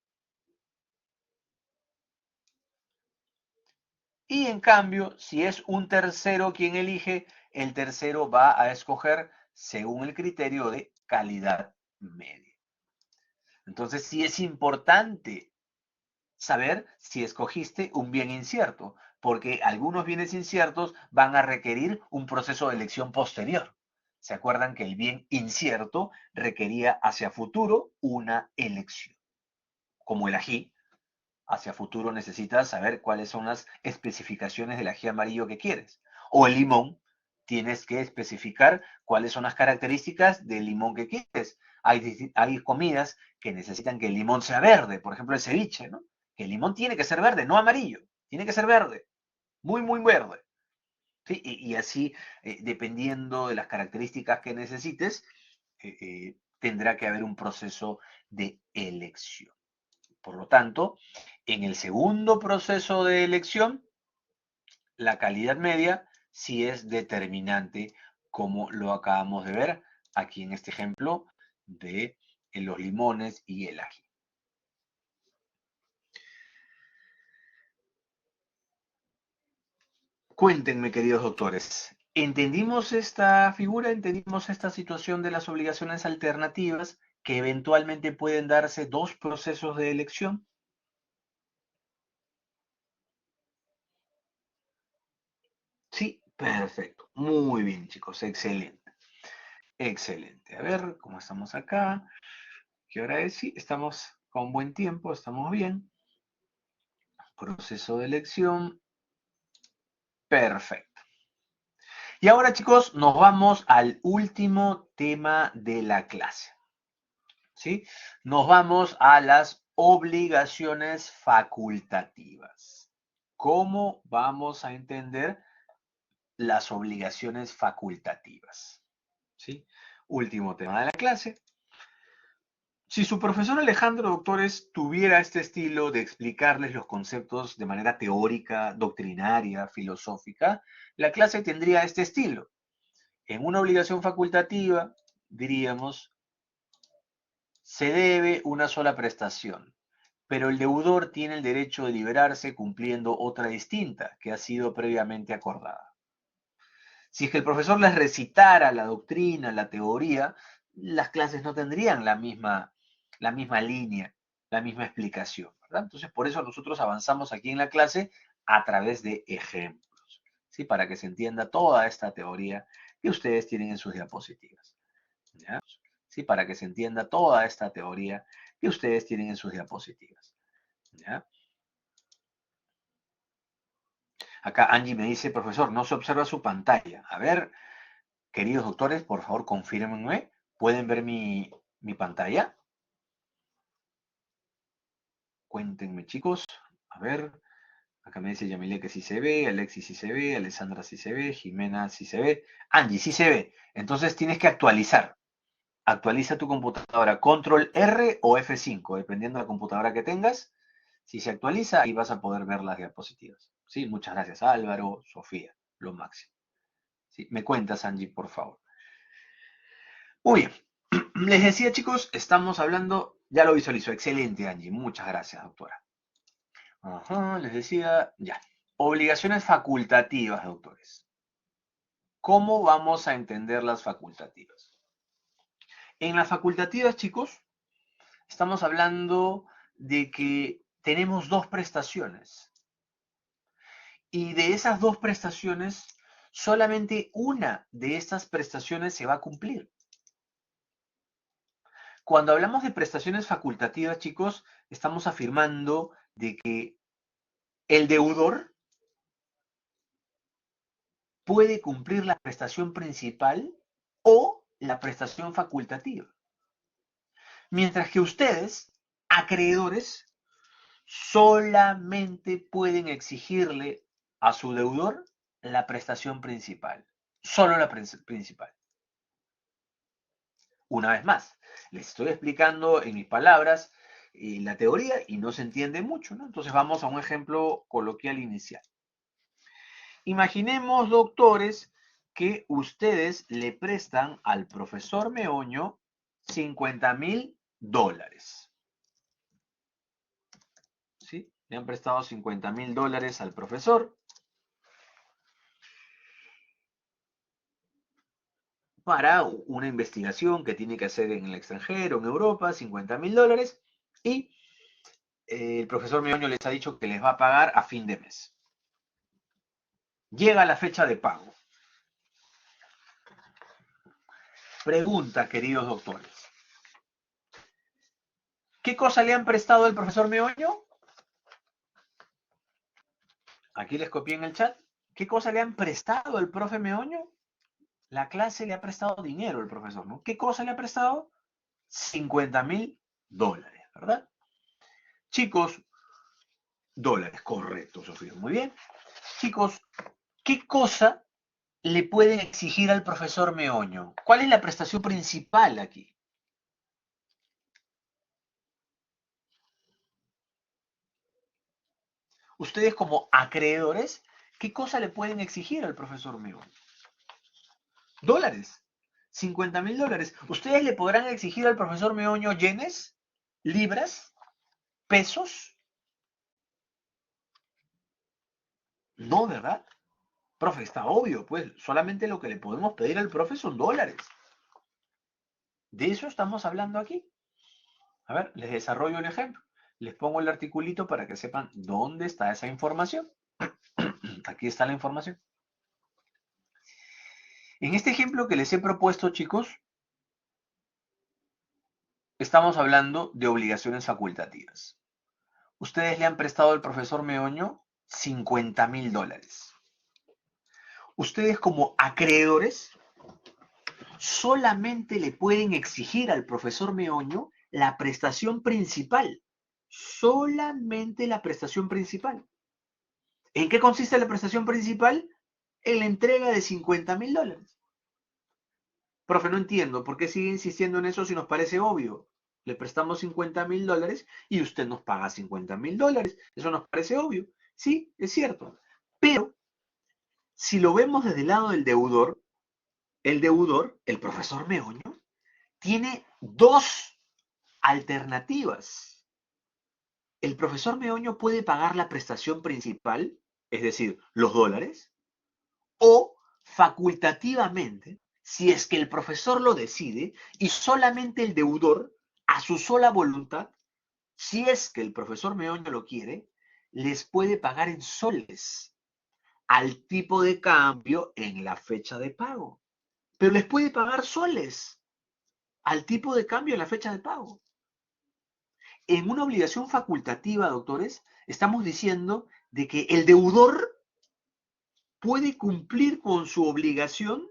Y en cambio, si es un tercero quien elige, el tercero va a escoger según el criterio de calidad media. Entonces, sí es importante saber si escogiste un bien incierto, porque algunos bienes inciertos van a requerir un proceso de elección posterior. ¿Se acuerdan que el bien incierto requería hacia futuro una elección? Como el ají, hacia futuro necesitas saber cuáles son las especificaciones del ají amarillo que quieres. O el limón, tienes que especificar cuáles son las características del limón que quieres. Hay comidas que necesitan que el limón sea verde, por ejemplo el ceviche, ¿no? Que el limón tiene que ser verde, no amarillo, tiene que ser verde, muy, muy verde. ¿Sí? Y así, dependiendo de las características que necesites, tendrá que haber un proceso de elección. Por lo tanto, en el segundo proceso de elección, la calidad media sí es determinante, como lo acabamos de ver aquí en este ejemplo de los limones y el ají. Cuéntenme, queridos doctores, ¿entendimos esta figura? ¿Entendimos esta situación de las obligaciones alternativas que eventualmente pueden darse dos procesos de elección? Sí, perfecto. Muy bien, chicos, excelente. Excelente. A ver, ¿cómo estamos acá? ¿Qué hora es? Sí, estamos con buen tiempo, estamos bien. Proceso de elección. Perfecto. Y ahora, chicos, nos vamos al último tema de la clase. ¿Sí? Nos vamos a las obligaciones facultativas. ¿Cómo vamos a entender las obligaciones facultativas? ¿Sí? Último tema de la clase. Si su profesor Alejandro, doctores, tuviera este estilo de explicarles los conceptos de manera teórica, doctrinaria, filosófica, la clase tendría este estilo. En una obligación facultativa, diríamos, se debe una sola prestación, pero el deudor tiene el derecho de liberarse cumpliendo otra distinta que ha sido previamente acordada. Si es que el profesor les recitara la doctrina, la teoría, las clases no tendrían la misma línea, la misma explicación, ¿verdad? Entonces, por eso nosotros avanzamos aquí en la clase a través de ejemplos, ¿sí? Para que se entienda toda esta teoría que ustedes tienen en sus diapositivas, ¿ya? ¿Sí? Para que se entienda toda esta teoría que ustedes tienen en sus diapositivas, ¿ya? Acá Angie me dice, profesor, no se observa su pantalla. A ver, queridos doctores, por favor, confírmenme. ¿Pueden ver mi pantalla? Cuéntenme, chicos. A ver, acá me dice Yamile que sí se ve, Alexis sí se ve, Alessandra sí se ve, Jimena sí se ve, Angie sí se ve. Entonces tienes que actualizar. Actualiza tu computadora. Control R o F5, dependiendo de la computadora que tengas. Si se actualiza, ahí vas a poder ver las diapositivas. Sí, muchas gracias, Álvaro, Sofía, lo máximo. Sí, me cuentas, Angie, por favor. Muy bien. Les decía, chicos, estamos hablando, ya lo visualizó, excelente, Angie, muchas gracias, doctora. Ajá, les decía, ya. Obligaciones facultativas, doctores. ¿Cómo vamos a entender las facultativas? En las facultativas, chicos, estamos hablando de que tenemos dos prestaciones. Y de esas dos prestaciones, solamente una de estas prestaciones se va a cumplir. Cuando hablamos de prestaciones facultativas, chicos, estamos afirmando de que el deudor puede cumplir la prestación principal o la prestación facultativa. Mientras que ustedes, acreedores, solamente pueden exigirle a su deudor la prestación principal. Solo la principal. Una vez más, les estoy explicando en mis palabras la teoría y no se entiende mucho, ¿no? Entonces vamos a un ejemplo coloquial inicial. Imaginemos, doctores, que ustedes le prestan al profesor Meoño $50,000. ¿Sí? Le han prestado $50,000 al profesor para una investigación que tiene que hacer en el extranjero, en Europa, $50,000, y el profesor Meoño les ha dicho que les va a pagar a fin de mes. Llega la fecha de pago. Pregunta, queridos doctores. ¿Qué cosa le han prestado al profesor Meoño? Aquí les copié en el chat. ¿Qué cosa le han prestado al profe Meoño? La clase le ha prestado dinero al profesor, ¿no? ¿Qué cosa le ha prestado? $50,000, ¿verdad? Chicos, dólares, correcto, Sofía, muy bien. Chicos, ¿qué cosa le pueden exigir al profesor Meoño? ¿Cuál es la prestación principal aquí? Ustedes como acreedores, ¿qué cosa le pueden exigir al profesor Meoño? Dólares. $50,000. ¿Ustedes le podrán exigir al profesor Meoño yenes, libras, pesos? No, ¿verdad? Profe, está obvio, pues solamente lo que le podemos pedir al profe son dólares. De eso estamos hablando aquí. A ver, les desarrollo el ejemplo. Les pongo el articulito para que sepan dónde está esa información. Aquí está la información. En este ejemplo que les he propuesto, chicos, estamos hablando de obligaciones facultativas. Ustedes le han prestado al profesor Meoño $50,000. Ustedes como acreedores solamente le pueden exigir al profesor Meoño la prestación principal. Solamente la prestación principal. ¿En qué consiste la prestación principal? En la entrega de $50,000. Profe, no entiendo, ¿por qué sigue insistiendo en eso si nos parece obvio? Le prestamos $50,000 y usted nos paga $50,000. Eso nos parece obvio. Sí, es cierto. Pero, si lo vemos desde el lado del deudor, el profesor Meoño, tiene dos alternativas. El profesor Meoño puede pagar la prestación principal, es decir, los dólares, o facultativamente, si es que el profesor lo decide, y solamente el deudor, a su sola voluntad, si es que el profesor Meoño lo quiere, les puede pagar en soles, al tipo de cambio en la fecha de pago. Pero les puede pagar soles, al tipo de cambio en la fecha de pago. En una obligación facultativa, doctores, estamos diciendo de que el deudor puede cumplir con su obligación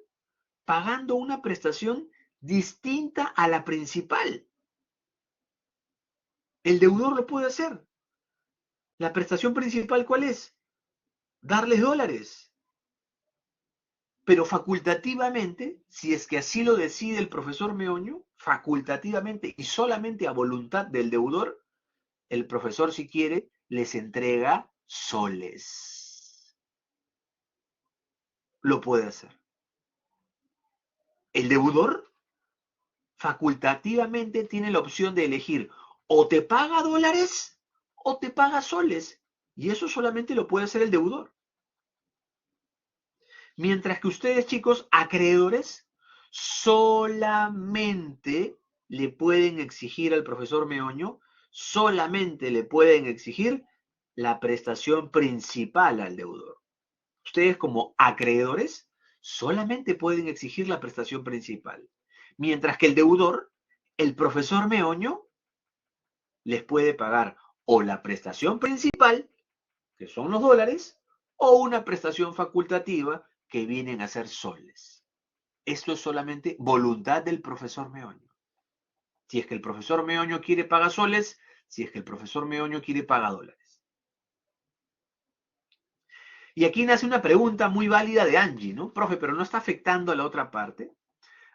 pagando una prestación distinta a la principal. El deudor lo puede hacer. ¿La prestación principal cuál es? Darles dólares. Pero facultativamente, si es que así lo decide el profesor Meoño, facultativamente y solamente a voluntad del deudor, el profesor, si quiere, les entrega soles. Lo puede hacer. El deudor facultativamente tiene la opción de elegir o te paga dólares o te paga soles. Y eso solamente lo puede hacer el deudor. Mientras que ustedes, chicos, acreedores, solamente le pueden exigir al profesor Meoño, solamente le pueden exigir la prestación principal al deudor. Ustedes como acreedores solamente pueden exigir la prestación principal, mientras que el deudor el profesor Meoño les puede pagar o la prestación principal, que son los dólares, o una prestación facultativa, que vienen a ser soles. Esto es solamente voluntad del profesor Meoño. Si es que el profesor Meoño quiere pagar soles, si es que el profesor Meoño quiere pagar dólares. Y aquí nace una pregunta muy válida de Angie, ¿no? Profe, pero ¿no está afectando a la otra parte?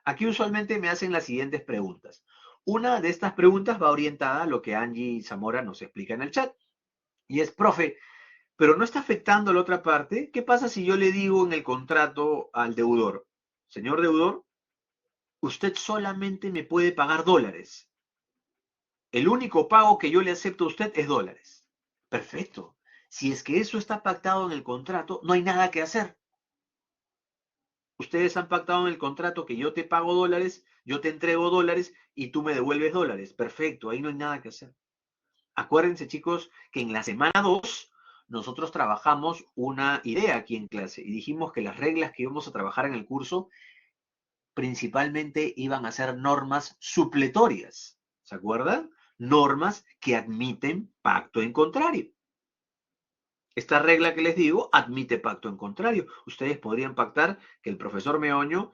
Aquí usualmente me hacen las siguientes preguntas. Una de estas preguntas va orientada a lo que Angie Zamora nos explica en el chat. Y es, profe, ¿pero no está afectando a la otra parte? ¿Qué pasa si yo le digo en el contrato al deudor, señor deudor, usted solamente me puede pagar dólares? El único pago que yo le acepto a usted es dólares. Perfecto. Si es que eso está pactado en el contrato, no hay nada que hacer. Ustedes han pactado en el contrato que yo te pago dólares, yo te entrego dólares y tú me devuelves dólares. Perfecto, ahí no hay nada que hacer. Acuérdense, chicos, que en la semana 2 nosotros trabajamos una idea aquí en clase y dijimos que las reglas que íbamos a trabajar en el curso principalmente iban a ser normas supletorias. ¿Se acuerdan? Normas que admiten pacto en contrario. Esta regla que les digo admite pacto en contrario. Ustedes podrían pactar que el profesor Meoño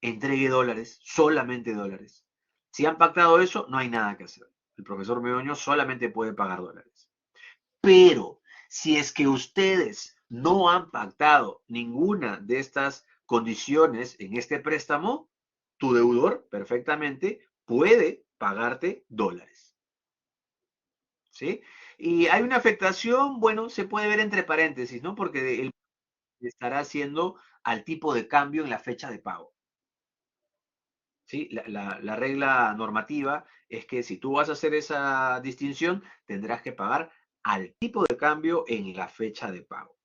entregue dólares, solamente dólares. Si han pactado eso, no hay nada que hacer. El profesor Meoño solamente puede pagar dólares. Pero si es que ustedes no han pactado ninguna de estas condiciones en este préstamo, tu deudor perfectamente puede pagarte dólares. ¿Sí? Y hay una afectación, bueno, se puede ver entre paréntesis, ¿no? Porque él estará haciendo al tipo de cambio en la fecha de pago. ¿Sí? La regla normativa es que si tú vas a hacer esa distinción, tendrás que pagar al tipo de cambio en la fecha de pago.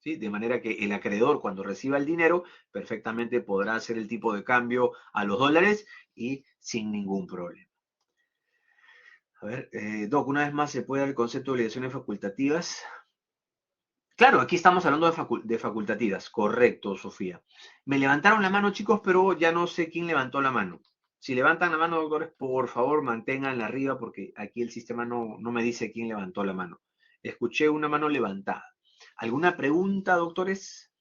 ¿Sí? De manera que el acreedor, cuando reciba el dinero, perfectamente podrá hacer el tipo de cambio a los dólares y sin ningún problema. A ver, Doc, una vez más, ¿se puede dar el concepto de obligaciones facultativas? Claro, aquí estamos hablando de facultativas. Correcto, Sofía. Me levantaron la mano, chicos, pero ya no sé quién levantó la mano. Si levantan la mano, doctores, por favor, manténganla arriba porque aquí el sistema no me dice quién levantó la mano. Escuché una mano levantada. ¿Alguna pregunta, doctores?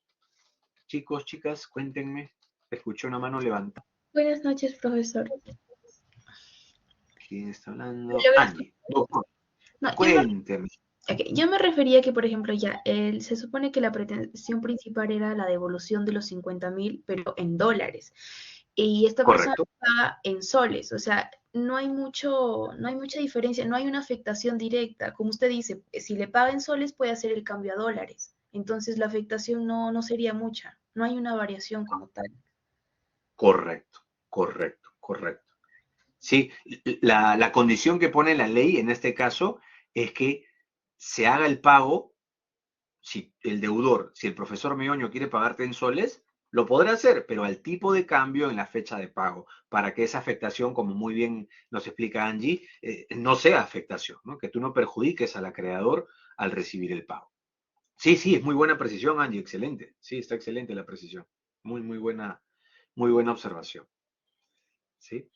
Chicos, chicas, cuéntenme. Escuché una mano levantada. Buenas noches, profesor. ¿Quién está ¿Me hablando? logras? Angie. Doctor, No, cuénteme. yo me refería que, por ejemplo, ya, se supone que la pretensión principal era la devolución de los 50.000, pero en dólares. Y esta persona Correcto. paga en soles, o sea, no hay mucha diferencia, no hay una afectación directa. Como usted dice, si le paga en soles puede hacer el cambio a dólares. Entonces la afectación no sería mucha, no hay una variación como tal. Correcto, correcto, correcto. Sí, la condición que pone la ley en este caso es que se haga el pago, si el deudor, si el profesor Meoño quiere pagarte en soles, lo podrá hacer, pero al tipo de cambio en la fecha de pago, para que esa afectación, como muy bien nos explica Angie, no sea afectación, ¿no? Que tú no perjudiques al acreedor al recibir el pago. Sí, sí, es muy buena precisión, Angie, excelente. Sí, está excelente la precisión. Muy buena observación. ¿Sí?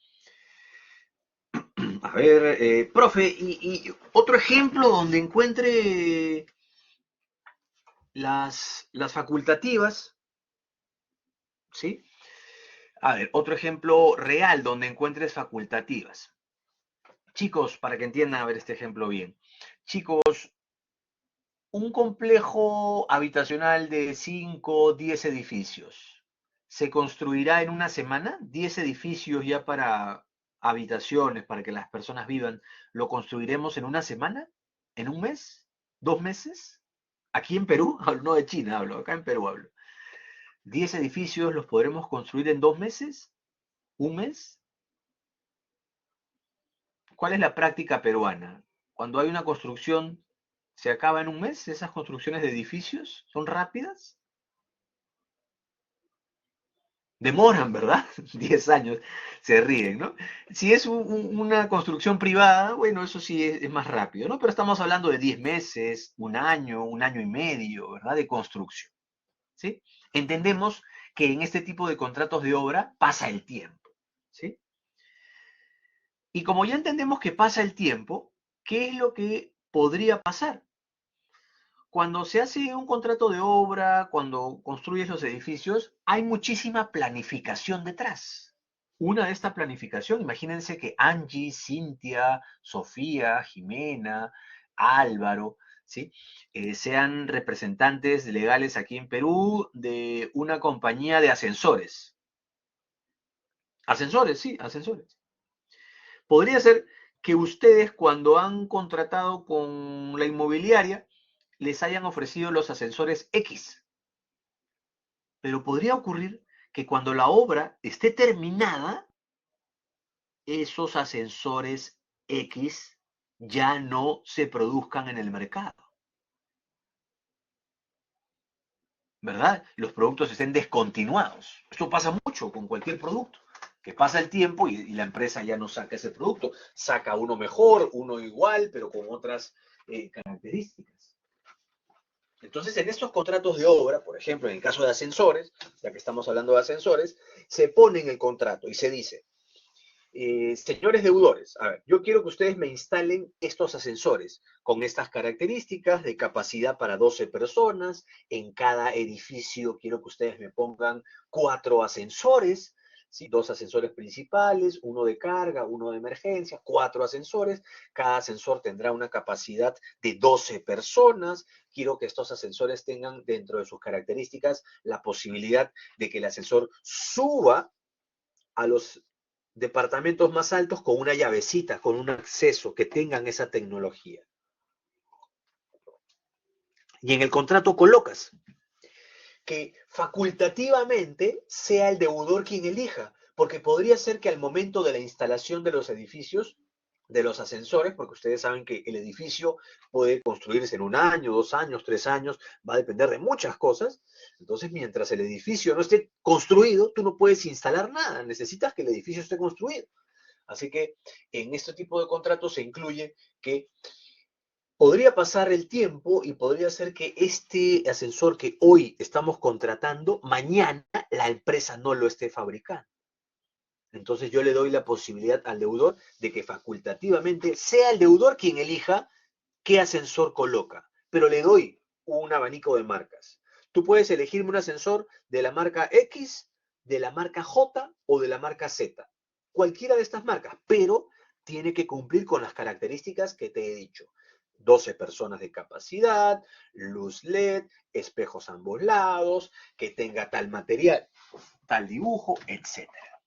A ver, profe, y otro ejemplo donde encuentre las facultativas, ¿sí? A ver, otro ejemplo real donde encuentres facultativas. Chicos, para que entiendan a ver este ejemplo bien. Chicos, un complejo habitacional de 5, 10 edificios. ¿Se construirá en una semana? 10 edificios ya para habitaciones, para que las personas vivan. ¿Lo construiremos en una semana? ¿En un mes? ¿2 meses? Aquí en Perú, no de China hablo, acá en Perú hablo. 10 edificios los podremos construir en 2 meses, un mes. ¿Cuál es la práctica peruana? Cuando hay una construcción, ¿se acaba en un mes? ¿Esas construcciones de edificios son rápidas? Demoran, ¿verdad? 10 años, se ríen, ¿no? Si es una construcción privada, bueno, eso sí es más rápido, ¿no? Pero estamos hablando de 10 meses, un año y medio, ¿verdad? De construcción, ¿sí? Entendemos que en este tipo de contratos de obra pasa el tiempo, ¿sí? Y como ya entendemos que pasa el tiempo, ¿qué es lo que podría pasar? Cuando se hace un contrato de obra, cuando construyes los edificios, hay muchísima planificación detrás. Una de esta planificación, imagínense que Angie, Cintia, Sofía, Jimena, Álvaro, ¿sí? Sean representantes legales aquí en Perú de una compañía de ascensores. Ascensores, sí, ascensores. Podría ser que ustedes cuando han contratado con la inmobiliaria les hayan ofrecido los ascensores X, pero podría ocurrir que cuando la obra esté terminada, esos ascensores X ya no se produzcan en el mercado, ¿verdad? Los productos estén descontinuados. Esto pasa mucho con cualquier producto, que pasa el tiempo y la empresa ya no saca ese producto, saca uno mejor, uno igual, pero con otras características. Entonces, en estos contratos de obra, por ejemplo, en el caso de ascensores, ya que estamos hablando de ascensores, se pone en el contrato y se dice, señores deudores, a ver, yo quiero que ustedes me instalen estos ascensores con estas características de capacidad para 12 personas. En cada edificio quiero que ustedes me pongan 4 ascensores, ¿sí? 2 ascensores principales, uno de carga, uno de emergencia, 4 ascensores. Cada ascensor tendrá una capacidad de 12 personas. Quiero que estos ascensores tengan dentro de sus características la posibilidad de que el ascensor suba a los departamentos más altos con una llavecita, con un acceso, que tengan esa tecnología. Y en el contrato colocas que facultativamente sea el deudor quien elija, porque podría ser que al momento de la instalación de los edificios, de los ascensores, porque ustedes saben que el edificio puede construirse en 1 año, 2 años, 3 años, va a depender de muchas cosas. Entonces, mientras el edificio no esté construido, tú no puedes instalar nada, necesitas que el edificio esté construido. Así que en este tipo de contratos se incluye que podría pasar el tiempo y podría ser que este ascensor que hoy estamos contratando, mañana la empresa no lo esté fabricando. Entonces yo le doy la posibilidad al deudor de que facultativamente sea el deudor quien elija qué ascensor coloca, pero le doy un abanico de marcas. Tú puedes elegirme un ascensor de la marca X, de la marca J o de la marca Z. Cualquiera de estas marcas, pero tiene que cumplir con las características que te he dicho. 12 personas de capacidad, luz LED, espejos a ambos lados, que tenga tal material, tal dibujo, etcétera.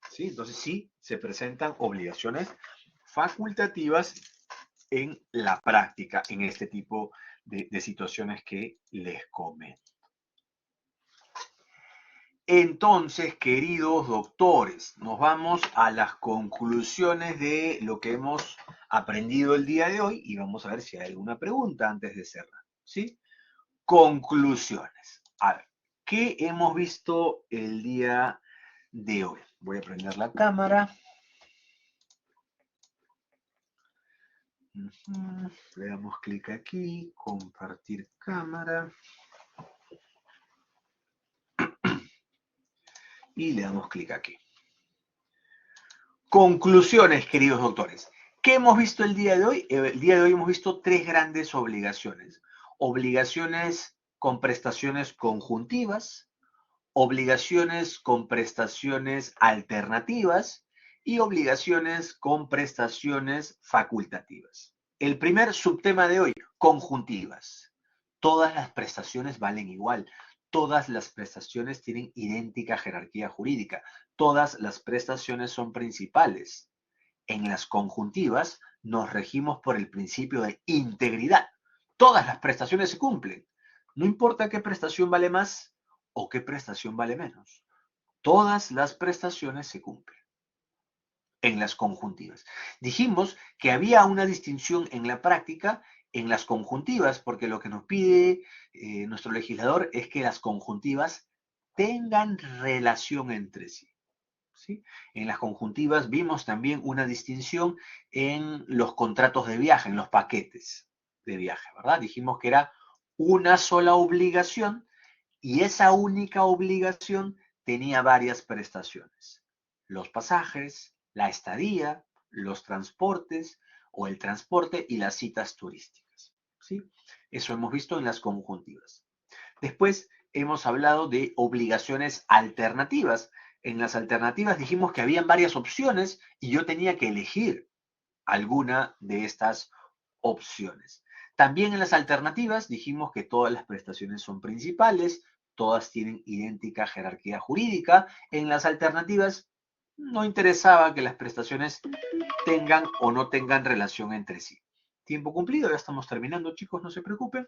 ¿Sí? Entonces sí se presentan obligaciones facultativas en la práctica, en este tipo de situaciones que les comento. Entonces, queridos doctores, nos vamos a las conclusiones de lo que hemos aprendido el día de hoy y vamos a ver si hay alguna pregunta antes de cerrar. ¿Sí? Conclusiones. A ver, ¿qué hemos visto el día de hoy? Voy a prender la cámara. Le damos clic aquí, compartir cámara. Y le damos clic aquí. Conclusiones, queridos doctores. ¿Qué hemos visto el día de hoy? El día de hoy hemos visto 3 grandes obligaciones. Obligaciones con prestaciones conjuntivas, obligaciones con prestaciones alternativas y obligaciones con prestaciones facultativas. El primer subtema de hoy, conjuntivas. Todas las prestaciones valen igual. Todas las prestaciones tienen idéntica jerarquía jurídica. Todas las prestaciones son principales. En las conjuntivas nos regimos por el principio de integridad. Todas las prestaciones se cumplen. No importa qué prestación vale más o qué prestación vale menos. Todas las prestaciones se cumplen en las conjuntivas. Dijimos que había una distinción en la práctica en las conjuntivas, porque lo que nos pide nuestro legislador es que las conjuntivas tengan relación entre sí. ¿Sí? En las conjuntivas vimos también una distinción en los contratos de viaje, en los paquetes de viaje, ¿verdad? Dijimos que era una sola obligación y esa única obligación tenía varias prestaciones. Los pasajes, la estadía, los transportes o el transporte y las citas turísticas. ¿Sí? Eso hemos visto en las conjuntivas. Después hemos hablado de obligaciones alternativas. En las alternativas dijimos que habían varias opciones y yo tenía que elegir alguna de estas opciones. También en las alternativas dijimos que todas las prestaciones son principales, todas tienen idéntica jerarquía jurídica. En las alternativas no interesaba que las prestaciones tengan o no tengan relación entre sí. Tiempo cumplido, ya estamos terminando, chicos, no se preocupen.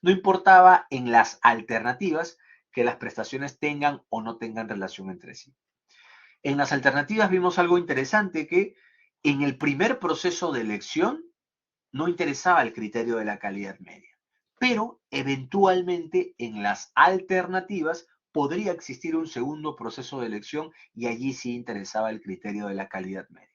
No importaba en las alternativas que las prestaciones tengan o no tengan relación entre sí. En las alternativas vimos algo interesante, que en el primer proceso de elección no interesaba el criterio de la calidad media, pero eventualmente en las alternativas podría existir un segundo proceso de elección y allí sí interesaba el criterio de la calidad media.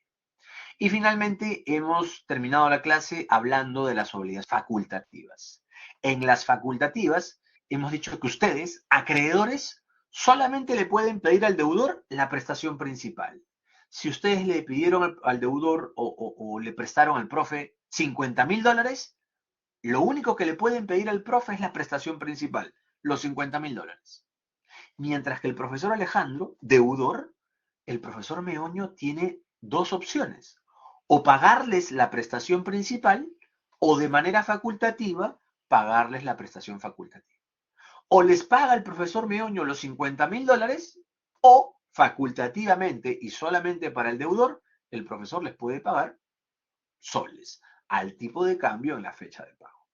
Y finalmente hemos terminado la clase hablando de las obligaciones facultativas. En las facultativas hemos dicho que ustedes, acreedores, solamente le pueden pedir al deudor la prestación principal. Si ustedes le pidieron al deudor o le prestaron al profe $50,000, lo único que le pueden pedir al profe es la prestación principal, los $50,000. Mientras que el profesor Alejandro, deudor, el profesor Meoño tiene dos opciones: o pagarles la prestación principal o de manera facultativa pagarles la prestación facultativa. O les paga el profesor Meoño los $50,000 o facultativamente y solamente para el deudor, el profesor les puede pagar soles al tipo de cambio en la fecha de pago.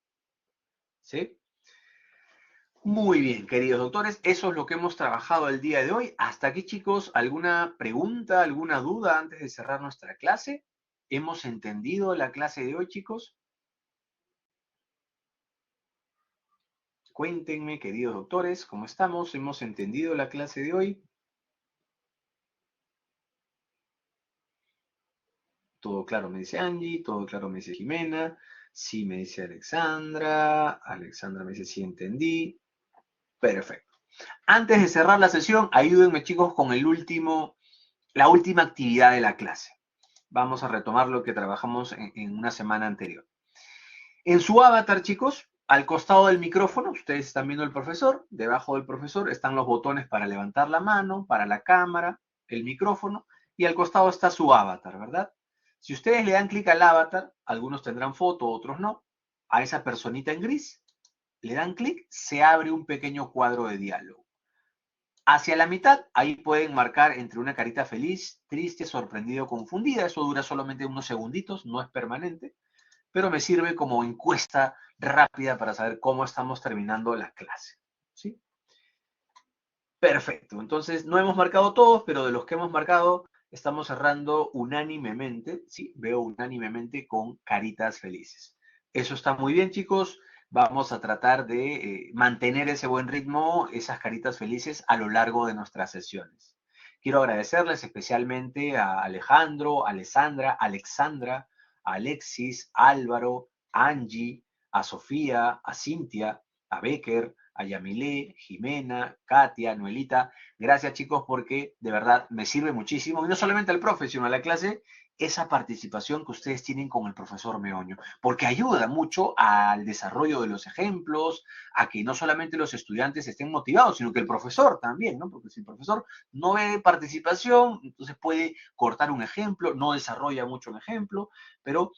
¿Sí? Muy bien, queridos doctores, eso es lo que hemos trabajado el día de hoy. Hasta aquí, chicos, ¿alguna pregunta, alguna duda antes de cerrar nuestra clase? ¿Hemos entendido la clase de hoy, chicos? Cuéntenme, queridos doctores, ¿cómo estamos? ¿Hemos entendido la clase de hoy? Todo claro, me dice Angie, todo claro, me dice Jimena, sí, me dice Alexandra, Alexandra me dice sí entendí. Perfecto. Antes de cerrar la sesión, ayúdenme, chicos, con la última actividad de la clase. Vamos a retomar lo que trabajamos en una semana anterior. En su avatar, chicos, al costado del micrófono, ustedes están viendo el profesor, debajo del profesor están los botones para levantar la mano, para la cámara, el micrófono, y al costado está su avatar, ¿verdad? Si ustedes le dan clic al avatar, algunos tendrán foto, otros no, a esa personita en gris, le dan clic, se abre un pequeño cuadro de diálogo. Hacia la mitad, ahí pueden marcar entre una carita feliz, triste, sorprendido, confundida. Eso dura solamente unos segunditos, no es permanente, pero me sirve como encuesta rápida para saber cómo estamos terminando la clase. ¿Sí? Perfecto. Entonces, no hemos marcado todos, pero de los que hemos marcado, estamos cerrando unánimemente, ¿sí? Veo unánimemente con caritas felices. Eso está muy bien, chicos. Vamos a tratar de mantener ese buen ritmo, esas caritas felices a lo largo de nuestras sesiones. Quiero agradecerles especialmente a Alejandro, Alessandra, a Alexis, a Álvaro, a Angie, a Sofía, a Cintia, a Becker, a Yamilé, Jimena, Katia, Noelita. Gracias, chicos, porque de verdad me sirve muchísimo, y no solamente al profe, sino a la clase, esa participación que ustedes tienen con el profesor Meoño, porque ayuda mucho al desarrollo de los ejemplos, a que no solamente los estudiantes estén motivados, sino que el profesor también, ¿no? Porque si el profesor no ve participación, entonces puede cortar un ejemplo, no desarrolla mucho un ejemplo, pero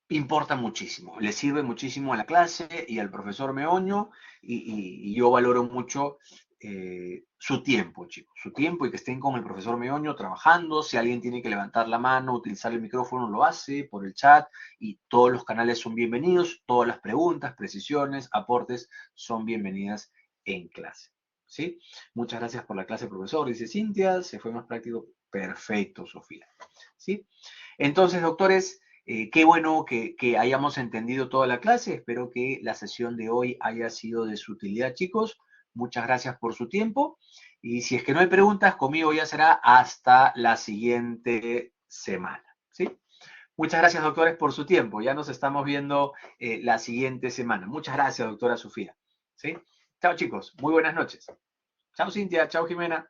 importa muchísimo, le sirve muchísimo a la clase y al profesor Meoño, y yo valoro mucho su tiempo, chicos, su tiempo, y que estén con el profesor Meoño trabajando. Si alguien tiene que levantar la mano, utilizar el micrófono, lo hace por el chat, y todos los canales son bienvenidos, todas las preguntas, precisiones, aportes son bienvenidas en clase. ¿Sí? Muchas gracias por la clase, profesor, dice Cintia, se fue más práctico. Perfecto, Sofía. ¿Sí? Entonces, doctores, qué bueno que hayamos entendido toda la clase. Espero que la sesión de hoy haya sido de su utilidad, chicos. Muchas gracias por su tiempo. Y si es que no hay preguntas, conmigo ya será hasta la siguiente semana. ¿Sí? Muchas gracias, doctores, por su tiempo. Ya nos estamos viendo la siguiente semana. Muchas gracias, doctora Sofía. ¿Sí? Chao, chicos. Muy buenas noches. Chao, Cintia. Chao, Jimena.